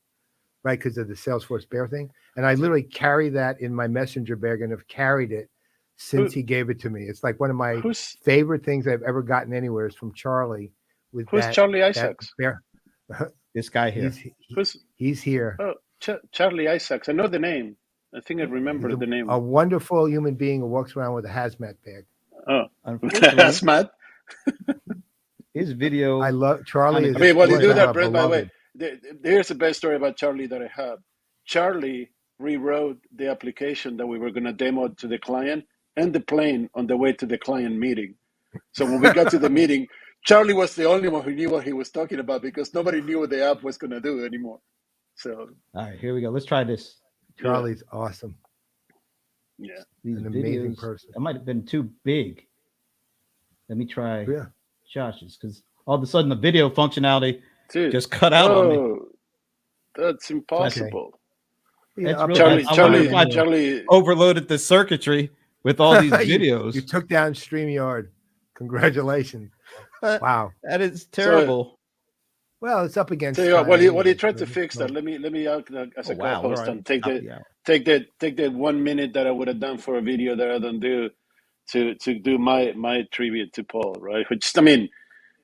right? Because of the Salesforce bear thing. And I literally carry that in my messenger bag and have carried it since he gave it to me. It's like one of my favorite things I've ever gotten anywhere is from Charlie. With who's Charlie Isaacs? This guy here. He's here. Oh, Charlie Isaacs. I know the name. I think I remember the name. A wonderful human being who walks around with a hazmat bag. Oh, hazmat. His video. I love Charlie. I mean, while you do that, Brent, by the way, here's the best story about Charlie that I have. Charlie rewrote the application that we were going to demo to the client and the plane on the way to the client meeting. So when we got to the meeting, Charlie was the only one who knew what he was talking about, because nobody knew what the app was going to do anymore. So, all right, here we go. Let's try this. Charlie's awesome. Yeah, these an videos, amazing person. It might have been too big. Let me try Josh's, because all of a sudden the video functionality just cut out on me. That's impossible. That's really, Charlie overloaded the circuitry with all these videos. You took down StreamYard. Congratulations. Wow. That is terrible. Well, it's up against. Well, he tried to fix that. Let me out as a co-host and take that 1 minute that I would have done for a video that I don't do to do my tribute to Paul, right? Which, I mean,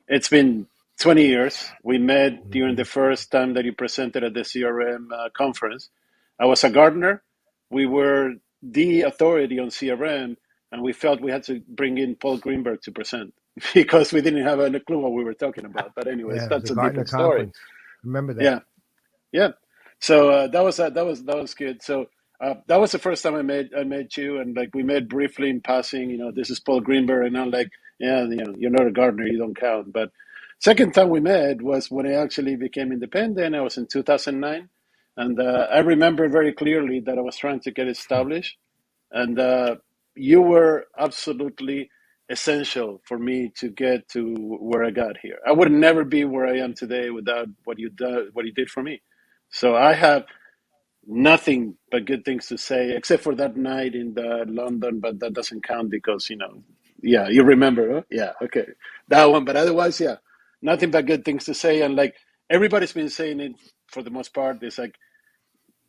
it's been 20 years. We met during the first time that you presented at the CRM conference. I was a gardener. We were the authority on CRM, and we felt we had to bring in Paul Greenberg to present because we didn't have a clue what we were talking about. But anyways, that's a different story. Remember that? Yeah. So that was good. So that was the first time I met you, and like we met briefly in passing. You know, this is Paul Greenberg, and I'm like, yeah, you know, you're not a gardener, you don't count. But second time we met was when I actually became independent. I was in 2009. And I remember very clearly that I was trying to get established, and you were absolutely essential for me to get to where I got here. I would never be where I am today without what you did for me. So I have nothing but good things to say, except for that night in London, but that doesn't count because, you know, yeah, you remember, huh? Yeah, okay, that one. But otherwise, yeah, nothing but good things to say. And like everybody's been saying it for the most part, it's like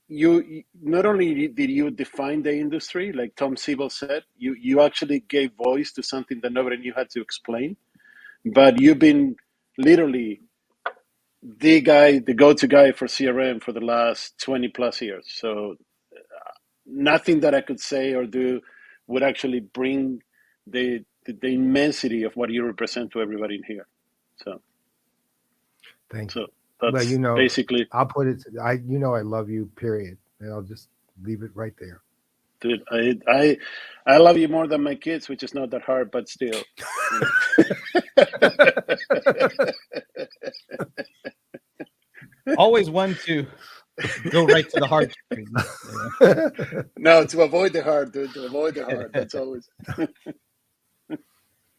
you not only did you define the industry, like Tom Siebel said, you actually gave voice to something that nobody knew how to explain, but you've been literally the go-to guy for CRM for the last 20 plus years. So nothing that I could say or do would actually bring the immensity of what you represent to everybody in here. So, thank you. you. That's basically. I'll put it. I love you. Period. And I'll just leave it right there. Dude, I love you more than my kids, which is not that hard, but still. Always one to go right to the heartstrings. No, to avoid the heart, dude. To avoid the heart. That's always.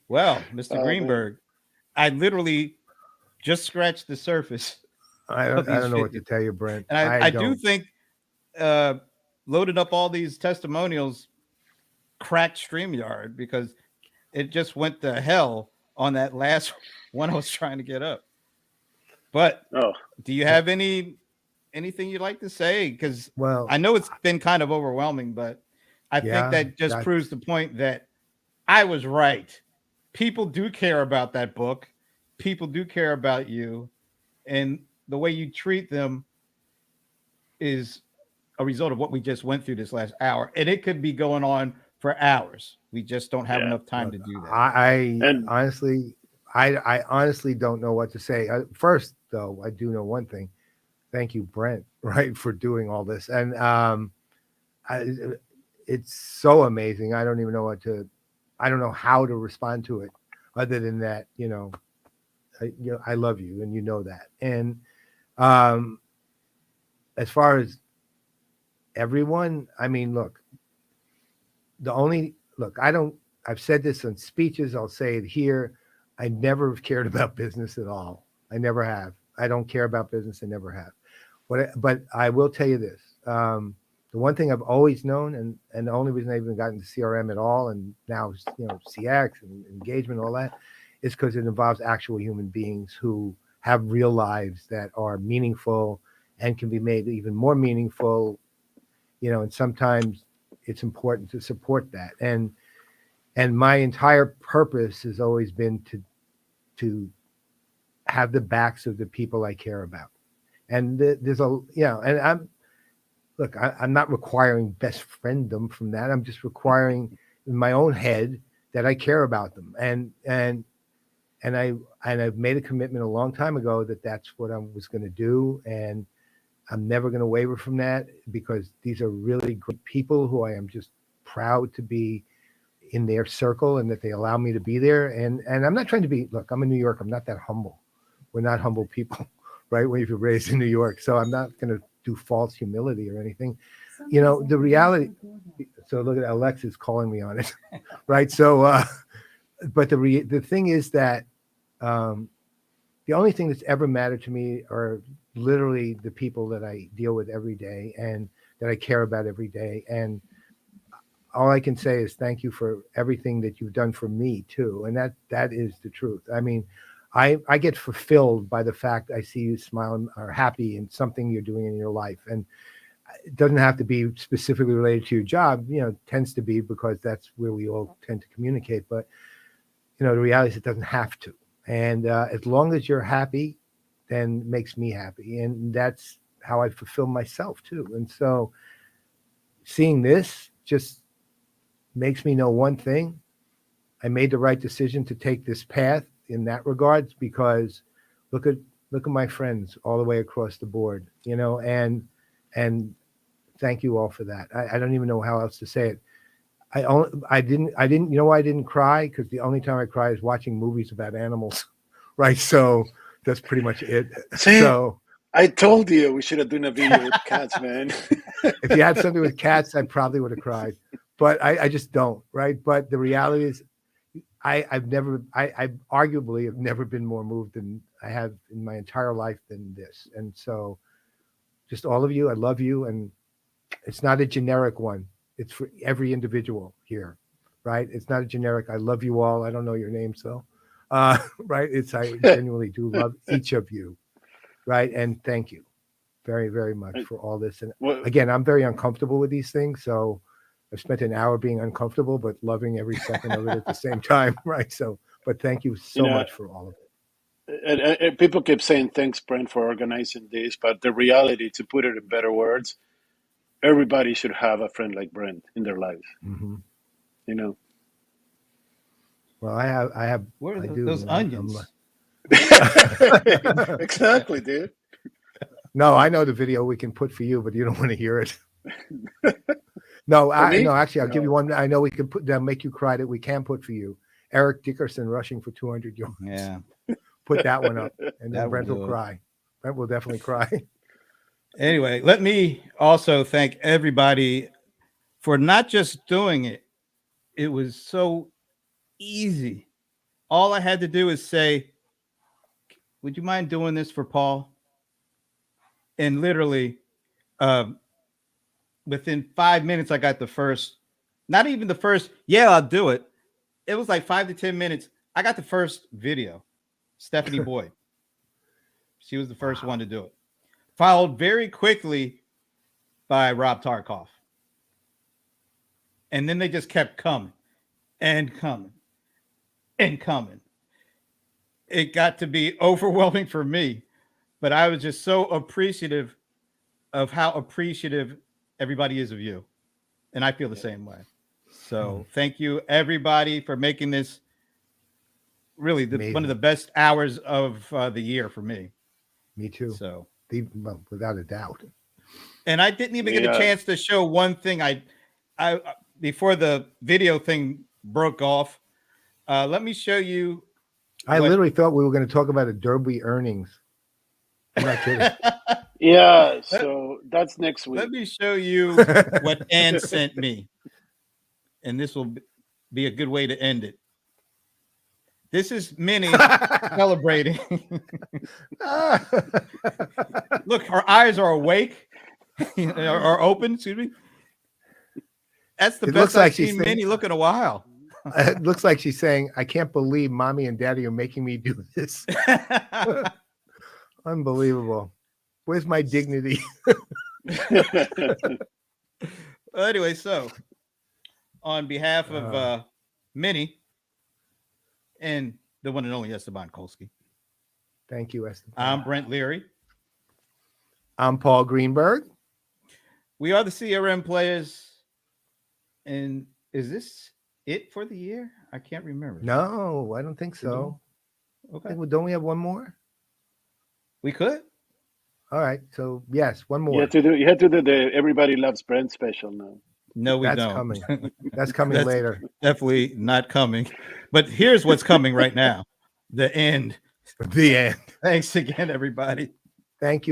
Well, Mr. Greenberg, I literally just scratched the surface. I don't know what to tell you, Brent. And I do think loaded up all these testimonials cracked StreamYard because it just went to hell on that last one I was trying to get up. But do you have anything you'd like to say? Because I know it's been kind of overwhelming, but I think that just proves the point that I was right. People do care about that book. People do care about you. And the way you treat them is a result of what we just went through this last hour. And it could be going on for hours. We just don't have enough time to do that. I honestly don't know what to say. First, though, I do know one thing. Thank you, Brent, right, for doing all this. And it's so amazing. I don't even know I don't know how to respond to it other than that, I love you and you know that. And as far as everyone, I mean, I've said this in speeches. I'll say it here. I never have cared about business at all. I never have. I don't care about business. I never have. But I will tell you this. The one thing I've always known, and the only reason I even got into CRM at all, and now, CX and engagement, all that, is because it involves actual human beings who have real lives that are meaningful and can be made even more meaningful, and sometimes it's important to support that. And my entire purpose has always been to have the backs of the people I care about. And there's and I'm not requiring best frienddom from that. I'm just requiring in my own head that I care about them. And I've made a commitment a long time ago that that's what I was going to do. And I'm never going to waver from that because these are really great people who I am just proud to be in their circle and that they allow me to be there. And I'm not trying to be, I'm in New York. I'm not that humble. We're not humble people, right? When you're raised in New York. So I'm not going to do false humility or anything. The reality. So look at Alexa's calling me on it, right? So, but the thing is that the only thing that's ever mattered to me are literally the people that I deal with every day and that I care about every day. And all I can say is thank you for everything that you've done for me too. And that is the truth. I mean, I get fulfilled by the fact I see you smiling or happy in something you're doing in your life. And it doesn't have to be specifically related to your job, tends to be because that's where we all tend to communicate. But, the reality is it doesn't have to. And as long as you're happy, then it makes me happy. And that's how I fulfill myself too. And so seeing this just makes me know one thing. I made the right decision to take this path in that regards because look at my friends all the way across the board, and thank you all for that. I don't even know how else to say it. I didn't, why I didn't cry? Because the only time I cry is watching movies about animals, right? So that's pretty much it. So I told you we should have done a video with cats, man. If you had something with cats, I probably would have cried, but I just don't, right? But the reality is I arguably have never been more moved than I have in my entire life than this. And so just all of you, I love you. And it's not a generic one. It's for every individual here, right? It's not a generic, I love you all. I don't know your names though, right? I genuinely do love each of you, right? And thank you very, very much for all this. And again, I'm very uncomfortable with these things. So I've spent an hour being uncomfortable, but loving every second of it at the same time, right? So, but thank you so much for all of it. And people keep saying, thanks, Brent, for organizing this. But the reality, to put it in better words, everybody should have a friend like Brent in their lives. Mm-hmm. You know. Well, I have. Where are I do. those onions? Exactly, dude. No, I know the video we can put for you, but you don't want to hear it. No, actually, I'll give you one. I know we can put that make you cry that we can put for you. Eric Dickerson rushing for 200 yards. Yeah. Put that one up, and then That Brent will will do it. cry. Brent will definitely cry. Anyway, let me also thank everybody for not just doing it. It was so easy. All I had to do is say, would you mind doing this for Paul? And literally, within 5 minutes, I got the first, not even the first, yeah, I'll do it. It was like 5 to 10 minutes. I got the first video, Stephanie Boyd. She was the first one to do it. Followed very quickly by Rob Tarkoff. And then they just kept coming and coming and coming. It got to be overwhelming for me, but I was just so appreciative of how appreciative everybody is of you. And I feel the same way. So thank you, everybody, for making this really one of the best hours of the year for me. Me too. So, well, without a doubt. And I didn't even get a chance to show one thing. I before the video thing broke off. Let me show you. I literally thought we were going to talk about Adobe earnings. I'm not kidding. Yeah, so that's next week. Let me show you what Ann sent me. And this will be a good way to end it. This is Minnie celebrating. Look, her eyes are awake, are open, excuse me. That's the best I've seen Minnie look in a while. It looks like she's saying, I can't believe mommy and daddy are making me do this. Unbelievable. Where's my dignity? Well, anyway, so on behalf of Minnie and the one and only Esteban Kolsky. Thank you, Esteban. I'm Brent Leary. I'm Paul Greenberg. We are the CRM Playaz. And is this it for the year? I can't remember. No, I don't think so. Okay. Don't we have one more? We could. All right. So yes, one more. You had to do the Everybody Loves Brent special now. No, we don't. Coming. That's coming later. Definitely not coming. But here's what's coming right now. The end. The end. Thanks again, everybody. Thank you.